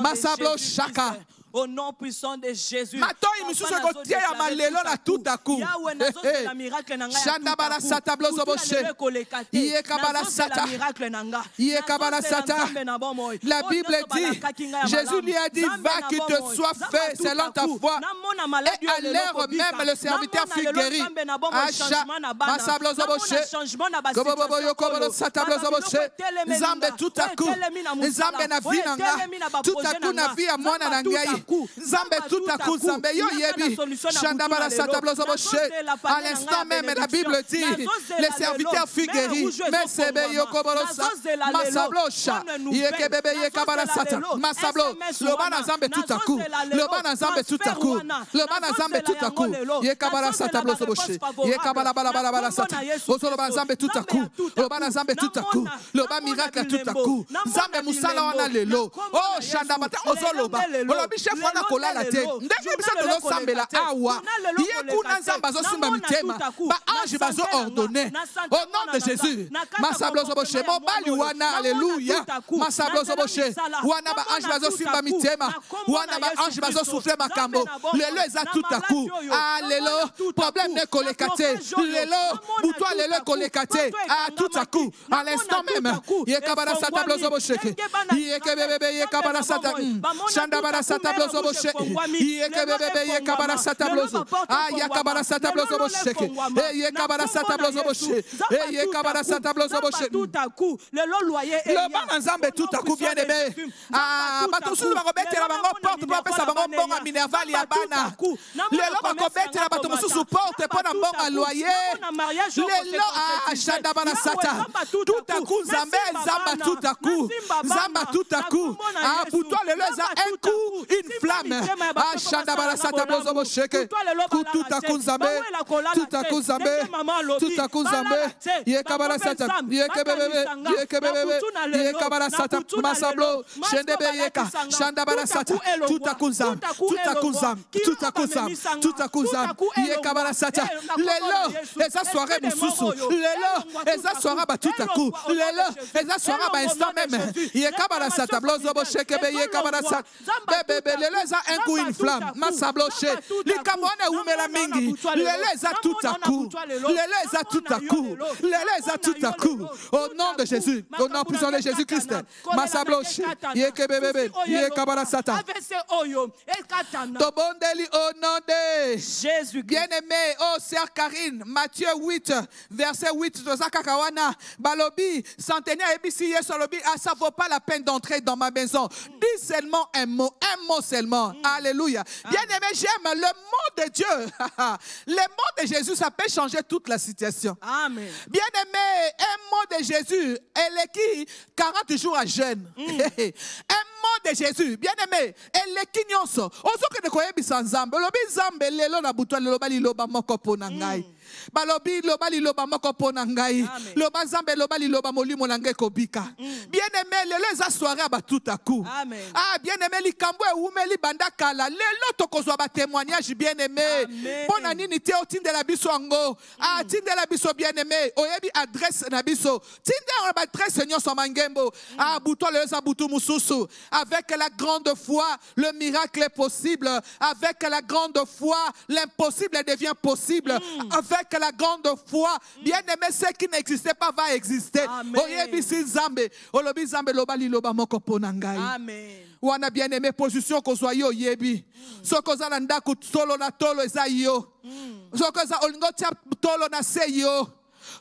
Masablo shaka. Au nom puissant de Jésus. Matoi misusu ko tia ya malelo na tout à coup. Shanda bala sata blozo boshe. Iye kabala sata. Iye kabala sata. La Bible dit, Jésus lui a dit, va qu'il te soit fait selon ta foi. Et à l'heure même, le serviteur fut guéri. Asha, masa blozo boshe. Gobobo yokobolo sata blozo boshe. Nzambe tout à coup. Nzambe na vi nanga. Tout à coup na vi ya mwana na ngai. Nzambe tout à coup, Nzambe yo yebi. Shandabala satablozo boshe. À l'instant même, la Bible dit, les serviteurs furent guéris. Mais sebe yokobolo sa. Masablosha. Yeke bebe yekabala sata. Masablo. Le bana Nzambe tout à coup. Le bana Nzambe tout à coup. Le bana Nzambe tout à coup. Yekabala satablozo boshe. Yekabala bala bala bala sata. Osolo bana Nzambe tout à coup. Le bana Nzambe tout à coup. Le bana miracle tout à coup. Nzambe musala wana lelo. Oh shandabata osoloba. Olobi chef wana kolala te. Ndenge bisa tozo sambela awa. Iye kuna Nzamba zo simba mitema. Ba ange bazo ordonné. Au nom de Jésus. Masablozo boshe. Mobali wana alléluia. Masablozo boshe. Wana ba ange bazo simba mitema. Wana ba ange bazo souffler makambo. Lelo eza tout à coup. Ah lelo problème ne kolekate. Lelo boutoa lelo kolekate. Ah tout à coup. À l'instant même. Iye kabala sata blozo boshe. Iye kebebe iye kabala sata. Shandabala sata blozo boshe. Iye kebebe iye kabala sata blozo. Ah ya kabala sata blozo boshe. Iye kabala sata blozo boshe. Iye kabala sata blozo boshe. Tout à coup, le loyer est le ban Nzambe tout à coup bien aimé. Ah bato sulu bakobetela bango porte pour pesa bango mbonga minerval ya bana. Lelo bakobetela bato mususu porte pour na mbonga loyer. Lelo ah shandabala sata. Tout à coup Nzambe Nzamba tout à coup. Nzamba tout à coup. Ah pour toi lelo za un coup une flamme. Ah shandabala sata blozo bosheke. Tout à coup Nzambe. Tout à coup Nzambe. Tout à coup Nzambe. Ye kabala sata. Ye kebebe. Ye kebebe. Ye kabala sata. Masablo. Shendebe yeka. Shandabala sata. Tout à coup Nzambe. Tout à coup Nzambe. Tout à coup Nzambe. Tout à coup Nzambe. Ye kabala sata. Lelo. Eza soirée mususu. Lelo. Eza soirée ba tout à coup. Lelo. Eza soirée ba instant même. Ye kabala sata. Blozo bosheke be ye kabala sata. Bébé lelo eza un coup une flamme. Masablo she. Likamwana umela mingi. Lelo eza tout à coup. Lelo eza tout à coup. Lelo eza tout à coup. Au nom de Jésus. Au nom puissant de Jésus-Christ. Masabloche. Yeke bébé. Yekabala sata. Tobondeli au nom de Jésus. Bien-aimé, oh sœur Karine, Matthieu 8, verset 8, Tozakakawana, Balobi, centenaire ebisi yesolobi, ah ça vaut pas la peine d'entrer dans ma maison. Dis seulement un mot seulement. Alléluia. Bien-aimé, j'aime le mot de Dieu. Le mot de Jésus, ça peut changer toute la situation. Amen. Bien-aimé, un mot de Jésus, elle est qui 40 jours à jeûne. Un mot de Jésus, bien-aimé, elle est qui nyonso. Ozo que de koyebi sans zambe. Lobi zambe lelo na butwa loba liloba moko pona ngai. Balobi loba liloba moko pona ngai. Loba zambe loba liloba molimo na ngai kobika. Bien-aimé, lelo eza soirée aba tout à coup. Amen. Ah, bien-aimé, likambo e umeli banda kala. Lelo tokozwa ba témoignage, bien-aimé. Pona nini te otindela biso ango. Ah, tindela biso bien-aimé. Oyebi adresse na biso. Tindela ba adresse nyonso mangembo. Ah, butwa lelo za butu mususu. Avec la grande foi, le miracle est possible. Avec la grande foi, l'impossible devient possible. Avec la grande foi, bien-aimé, ce qui n'existait pas va exister. Oyebi si zambe. Olobi zambe loba liloba moko ponangai. Amen. Wana bien-aimé, position ko soyo oyebi. Soko za ndako tolo na tolo eza yo. Soko za olingo tia tolo na se yo.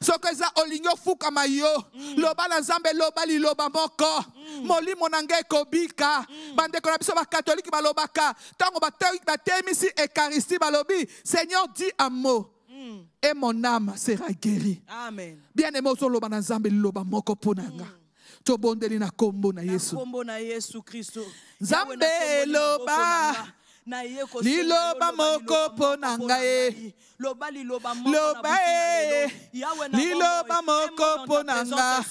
Soko eza olingo fukama yo. Loba na zambe loba liloba moko. Molimo na ngai kobika. Bandeko na biso ba catholique balobaka. Tango ba temisi eucharistie balobi. Seigneur dit un mot. Et mon âme sera guérie. Amen. Bien-aimé, loba na zambe liloba moko ponanga. Tobondeli na kombo na Yesu. Kombo na Yesu Kristo. Zambe loba liloba moko ponanga e. Loba liloba moko ponanga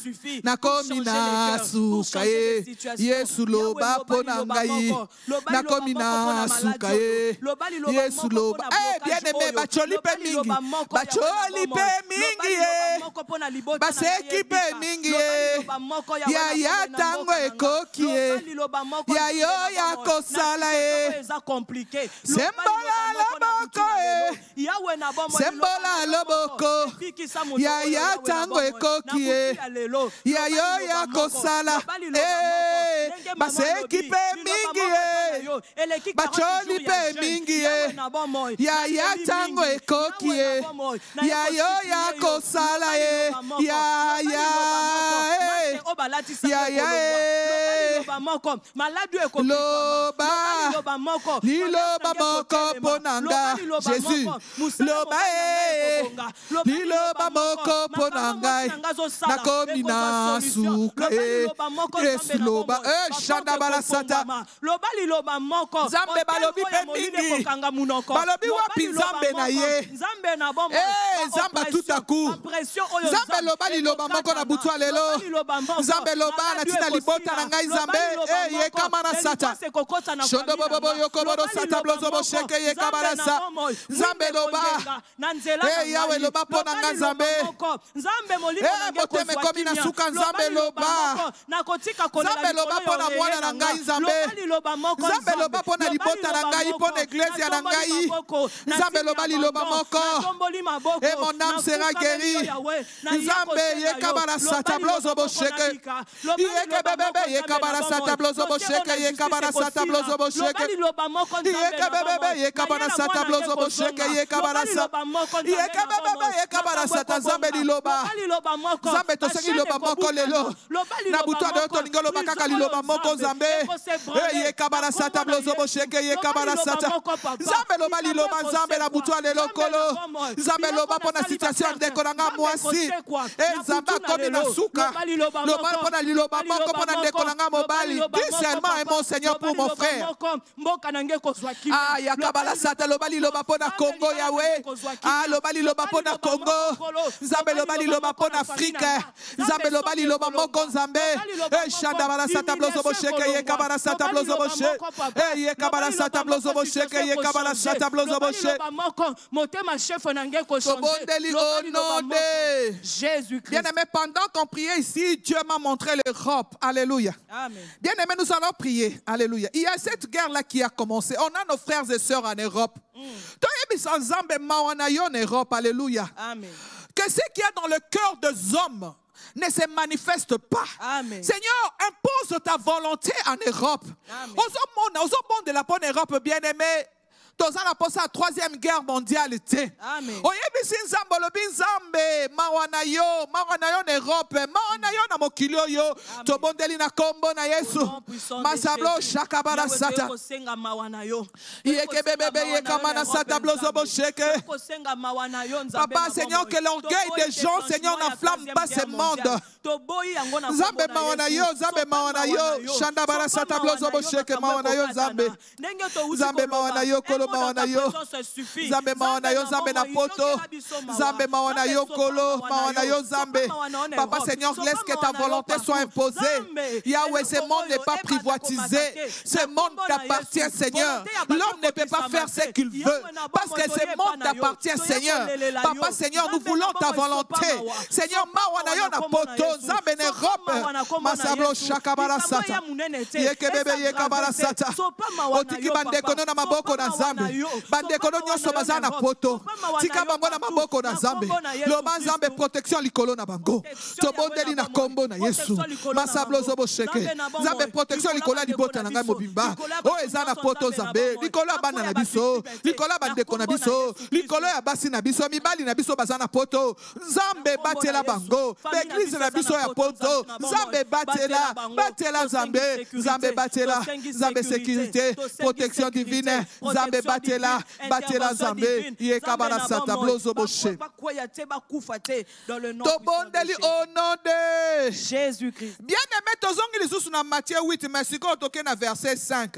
nakomi na suka e. Yesu loba ponanga e. Nakomi na suka e. Yesu loba. Bien-aimé, bacholi pe mingi. Bacholi pe mingi e. Baseki pe mingi e. Ya tango ekoki e. Ya yo ya kosala e. Sembola loboko e. Sembola loboko. Ya tango ekoki e. Ya yo ya kosala e. Baseki pe mingi e. Bacholi pe mingi e. Ya tango ekoki e. Ya yo ya kosala e. Ya e. Loba liloba moko ponanga Jésus. Loba liloba moko ponanga nakomi na suka e. Yesu loba shanda balasata. Loba liloba moko Zambe balobi pe mingi. Balobi wapi Zambe na ye. Zamba tout à coup. Zambe loba liloba moko na butwa lelo. Zambe loba na tina libota na ngai Zambe ye kamana sata. Shondo bobo yokobodo sata blozo bo sheke ye kamana sa. Zambe loba Yahweh loba pona nga Zambe. Boteme komi na suka Zambe loba. Zambe loba pona mwana na ngai Zambe. Zambe loba pona libota na ngai pona eglise na ngai. Zambe loba liloba moko. Et mon âme sera guérie. Zambe ye kabara sata blozo bo sheke. Ye kabebe ye kabara sata blozo bo sheke ye kabara sata blozo bo sheke. Ye kabebe ye kabara sata blozo bo sheke ye kabara sata. Ye kabebe ye kabara sata Zambe liloba. Zambe to sengi loba moko lelo. Na butwa de to ngolo bakaka liloba moko Zambe. Ye kabara sata blozo bo sheke ye kabara sata. Zambe loba liloba Zambe na butwa lelo kolo. Zambe loba pona situation de konanga mwasi. Zambe komi na suka. Loba pona liloba moko pona de konanga mobali. Dis seulement un mot Seigneur pour mon frère. Ah ya kabala sata loba liloba pona Congo Yahweh. Ah loba liloba pona Congo. Zambe loba liloba pona Afrique. Zambe loba liloba moko Zambe. Shanda bala sata blozo bo sheke ye kabala sata blozo bo sheke. Ye kabala sata blozo bo sheke ye kabala sata blozo bo sheke. Tobondeli au nom de Jésus-Christ. Bien-aimé, pendant qu'on priait ici, Dieu m'a montré l'Europe. Alléluia. Amen. Bien-aimé, nous allons prier. Alléluia. Il y a cette guerre-là qui a commencé. On a nos frères et sœurs en Europe. En Europe. Alléluia. Amen. Que ce qu'il y a dans le cœur des hommes ne se manifeste pas. Amen. Seigneur, impose ta volonté en Europe. Aux hommes de la bonne Europe, bien-aimé. tozana posa troisième guerre mondiale te. Oyebisi nzambe lobi nzambe mawa na yo na Europe, mawa na yo na mokili oyo. Tobondeli na kombo na Yesu. Masablo shakabara sata. Yeke bébé yeka mana sata blozo bosheke. Papa Seigneur, que l'orgueil des gens Seigneur n'enflamme pas ce monde. Nzambe mawa na yo, nzambe mawa na yo. Shanda bara sata blozo bosheke mawa na yo nzambe. Nzambe mawa na yo kolo mawa na yo. Nzambe mawa na yo nzambe na poto. Nzambe mawa na yo kolo mawa na yo nzambe. Papa Seigneur, laisse que ta volonté soit imposée. Yahweh, ce monde n'est pas privatisé. Ce monde t'appartient, Seigneur. L'homme ne peut pas faire ce qu'il veut. Parce que ce monde t'appartient, Seigneur. Papa Seigneur, nous voulons ta volonté. Seigneur, mawa na yo na poto. Nzambe ne rope. Masablo shakabara sata. Yeke bebe yeka bara sata. Otiki bandekono na maboko na nzambe. Bandekono nyonso baza na poto. Tika bango na maboko na nzambe. Loba nzambe protection likolo na bango. Tobondeli na kombo na Yesu. Masablo zobo sheke. Nzambe protection likolo libota na ngai mobimba. O eza na poto nzambe. Likolo bana na biso. Likolo bandeko na biso. Likolo ya basi na biso. Mibali na biso baza na poto. Nzambe batela bango. Église na biso ya poto. Nzambe batela. Batela nzambe. Nzambe batela. Nzambe sécurité. Protection divine. Nzambe batela. Batela nzambe. Yekabara sata blozo boshe. Tobondeli au nom de Jésus-Christ. Bien aimé, tozongi lisusu na Matthieu 8, mais si on toque na verset 5.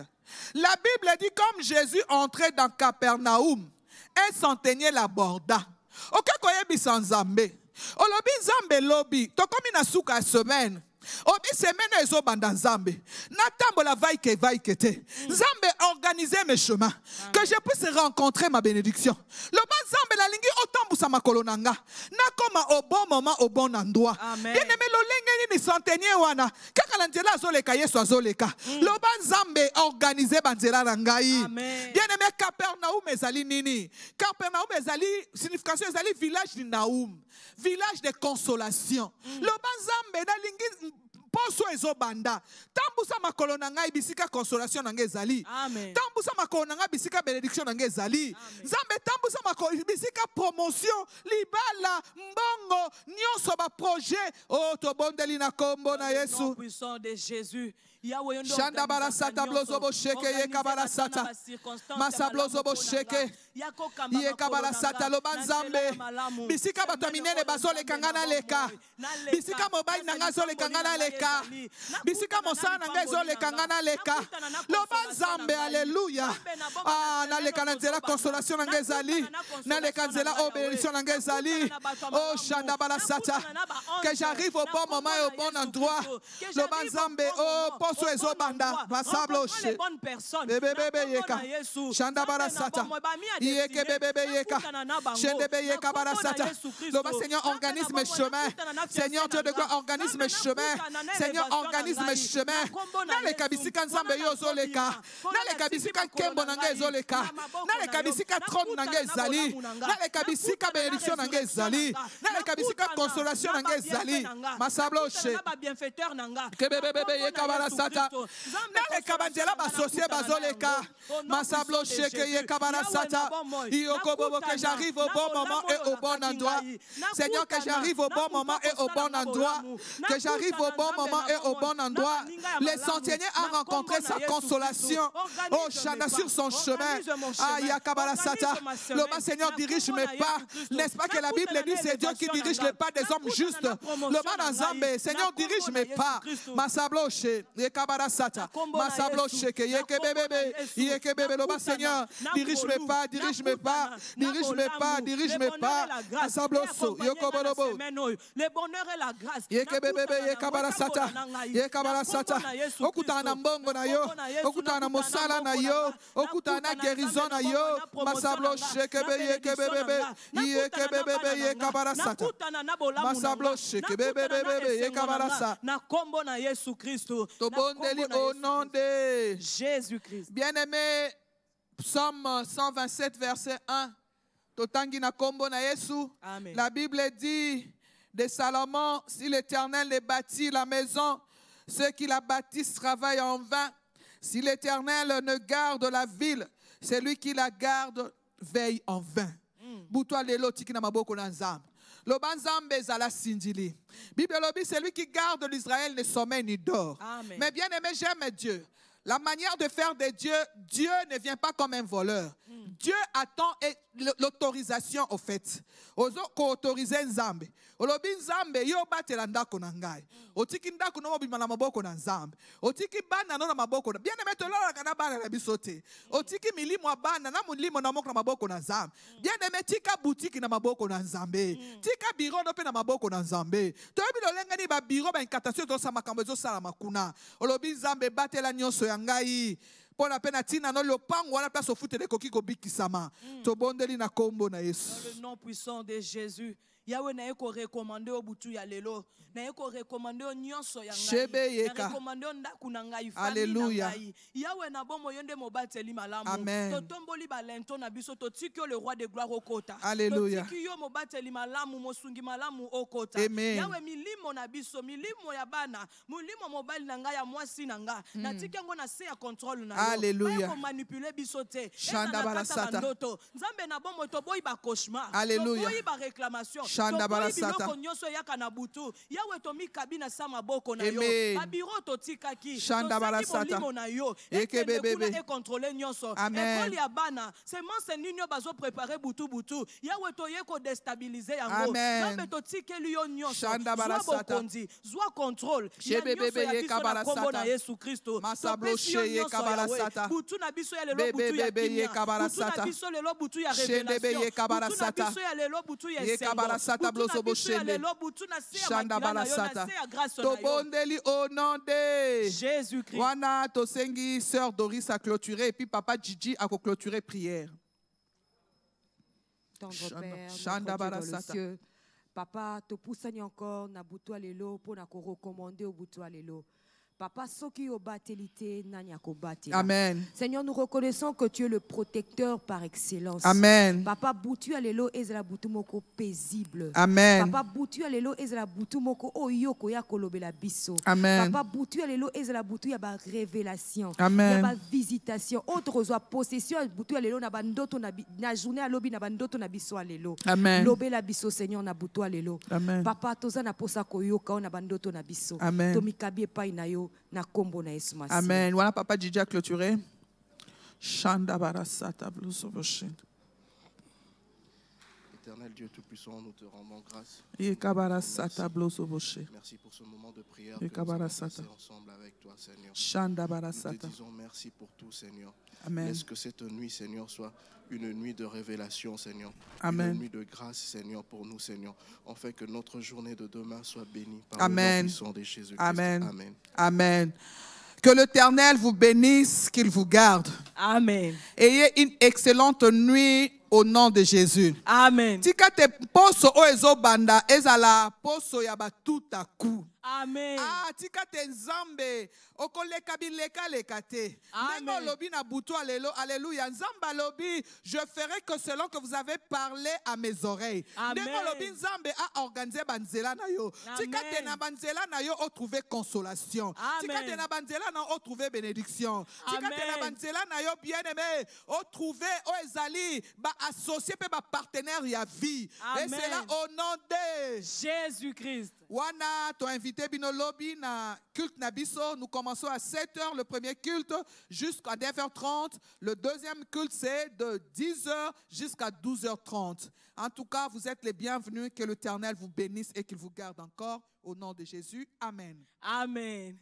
La Bible dit comme Jésus entrait dans Capernaum, un centenier l'aborda. Ok, koyebisa nzambe. Olobi nzambe lobi, tokomi na suka semaine. Obi semaine ezo banda nzambe. Natambola vaike te. Nzambe organiser mes chemins. Que je puisse rencontrer ma bénédiction. Le bas nzambe la lingi otambusa makolo nanga. Nakoma au bon moment, au bon endroit. Bien aimé lo lengeni ni centenier wana. Kaka la nzela azoleka Yesu azoleka. Le bas nzambe organiser banzela na ngai. Bien aimé Capernaum ezali nini? Capernaum ezali signification ezali village de Naum. Village de consolation. Le bas nzambe na lingi poso ezobanda. Tambusa makolo na ngai bisika consolation na ngai ezali. Tambusa makolo na ngai bisika bénédiction na ngai ezali. Nzambe tambusa makolo bisika promotion, libala, mbongo, nyonso ba projet. Oh tobondeli na kombo na Yesu. Puissant de Jésus. Shanda bara sata blozo bo sheke ye kabara sata. Masa blozo bo sheke. Ye kabara sata lo banzambe. Bisika bato minene bazole kangana leka. Bisika mobile nanga zole kangana leka. Bisika mosana nanga zole kangana leka. Lo banzambe alléluia. Ah na leka na nzela consolation nanga ezali. Na leka nzela bénédiction nanga ezali. Oh shanda bara sata. Que j'arrive au bon moment et au bon endroit. Lo banzambe oh so ezo banda masablo she bebe yeka shanda barasata yeke bebe yeka shende be yeka barasata. Le Seigneur organise mes chemins. Seigneur Dieu de gloire, organise mes chemins. Seigneur organise mes chemins. Na le kabisika nzambe yo zoleka. Na le kabisika kembo nanga ezoleka. Na le kabisika trône nanga ezali. Na le kabisika bénédiction nanga ezali. Na le kabisika consolation nanga ezali. Masablo she ke bebe yeka barasata. Nale kabanjela basocié bazoleka. Masablo sheke ye kabarasata. Iokobobo que j'arrive au bon moment et au bon endroit. Seigneur, que j'arrive au bon moment et au bon endroit. Que j'arrive au bon moment et au bon endroit. Les centeniers a rencontré sa consolation. Oh, Chana sur son chemin. Ah, Yakabarasata. Le bas Seigneur dirige mes pas. N'est-ce pas que la Bible dit c'est Dieu qui dirige les pas des hommes justes. Le bas Nzambe, Seigneur dirige mes pas. Masablo she. Kabarasata, Masablo sheke, yeke bebe, le bas Seigneur, dirige mes pas, dirige mes pas, dirige mes pas, dirige mes pas, Masablo so, yoko bolobo, le bonheur et la grâce, yeke bebe, yekabarasata, yekabarasata, okutana mbongo na yo, okutana mosala na yo, okutana guérison na yo, Masablo sheke bebe, yeke bebe, yekabarasata, Masablo sheke bebe, yekabarasa, na kombo na Yesu Kristo. Au nom de Jésus-Christ. Bien-aimé, Psaume 127, verset 1. Totangi na kombo na Yesu. La Bible dit de Salomon, si l'Éternel ne bâtit la maison, ceux qui la bâtissent travaillent en vain. Si l'Éternel ne garde la ville, Celui qui la garde veille en vain. Boutoua lelo tiki na maboko na nzambe. Loba nzambe zala sindili. Bible lobi, celui qui garde l'Israël ne sommeille ni dort. Mais bien aimé, j'aime Dieu. La manière de faire de Dieu, Dieu ne vient pas comme un voleur. Dieu attend l'autorisation au fait. Ozo ko autoriser nzambe. Olobi nzambe yo batela ndako na ngai. Otiki ndako no mobima na maboko na nzambe. Otiki bana no na maboko na. Bien aimé tolola kana bana na bisote. Otiki milimo bana na mulimo na maboko na nzambe. Bien aimé tika boutique na maboko na nzambe. Tika biro no pe na maboko na nzambe. Toyebi lolenga ni ba biro ba incantation to sa makambo ezo sala makuna. Olobi nzambe batela nyonso ya ngai. Pour la peine à tina no le pang wala place au foot de koki ko bikisama. To bondeli na kombo na Yesu. Dans le nom puissant de Jésus. Yahweh na eko recommandé au butu ya lelo. Na eko recommandé au nyonso ya ngai. Na recommandé ndaku na ngai famille na ngai. Yahweh na bomo yonde mobateli malamu. To tomboli balento na biso to tiki le roi de gloire okota. Alléluia. To tiki yo mobateli malamu mosungi malamu okota. Yahweh milimo na biso milimo ya bana, milimo mobali na ngai ya mwasi na ngai. Na tiki ngo na se ya contrôle na yo. Alléluia. Ko manipuler biso te. Shanda barasata. Nzambe na bomo to boyi ba cauchemar. Alléluia. To boyi ba réclamation. Shanda barasata. Yawe tomi kabina sama boko na yo. Babiro to tikaki. Shanda barasata. Na yo. Eke bebe. E contrôler nyonso. Ekoli ya bana. Semence ninyo bazo préparer butu. Yawe to yeko déstabiliser yango. Zambe to tikeli yo nyonso. Shanda barasata. Zwa contrôle. Bebe ye kabarasata. Na Yesu Kristo. Masabloche ye kabarasata. Butu na biso ya lelo butu ya kimia. Butu na biso lelo butu ya révélation. Butu na biso ya lelo butu ya esengo. Shanda barasata. Tobondeli au nom de Jésus-Christ. Wana tosengi sœur Doris a clôturé et puis papa Gigi a clôturé prière. Tendre Père, notre Dieu dans le ciel. Papa, te poussani encore na butu alelo pour na ko recommander au butu alelo. Papa, soki obatelité nanya ko batela. Amen. Seigneur, nous reconnaissons que tu es le protecteur par excellence. Amen. Papa, butu alelo ezela butu moko paisible. Amen. Papa, butu alelo ezela butu moko oyoko ya kolobela biso. Amen. Papa, butu alelo ezela butu ya ba révélation. Amen. Ya ba visitation. Autre soit possession butu alelo na bandoto na journée alobi na bandoto na biso alelo. Amen. Lobela biso Seigneur na butu alelo. Amen. Papa, toza na posa koyoka na bandoto na biso. Amen. Tomikabi epai na yo. Amen. Voilà, papa Didi a clôturé. Shanda barasata blusoboshin. Éternel Dieu Tout-Puissant, nous te rendons grâce. Merci pour ce moment de prière que nous avons passé ensemble avec toi, Seigneur. Nous te disons merci pour tout, Seigneur. Amen. Laisse que cette nuit, Seigneur, soit une nuit de révélation, Seigneur. Amen. Une nuit de grâce, Seigneur, pour nous, Seigneur. En fait que notre journée de demain soit bénie par Amen. le nom puissant de Jésus-Christ. Amen. Amen. Amen. Que l'Éternel vous bénisse, qu'il vous garde. Amen. Ayez une excellente nuit au nom de Jésus. Amen. Tika te poso o ezo banda ezala poso ya ba tout à coup. Amen. Ah, tika te nzambe okoleka bileka leka te. Ndenge lobi na butu alelo, alléluia. Nzamba lobi, je ferai que selon que vous avez parlé à mes oreilles. Ndenge lobi nzambe a organisé banzela na yo. Tika te na banzela na yo o trouver consolation. Tika te na banzela na o trouver bénédiction. Tika te na banzela na yo bien-aimé o trouver o ezali ba associé pe ba partenaire ya vie. Et c'est là au nom de Jésus-Christ. Wana to invité bino lobi na culte na biso. Nous commençons à 7h le premier culte jusqu'à 9h30. Le deuxième culte c'est de 10h jusqu'à 12h30. En tout cas, vous êtes les bienvenus. Que l'Éternel vous bénisse et qu'il vous garde encore au nom de Jésus. Amen. Amen.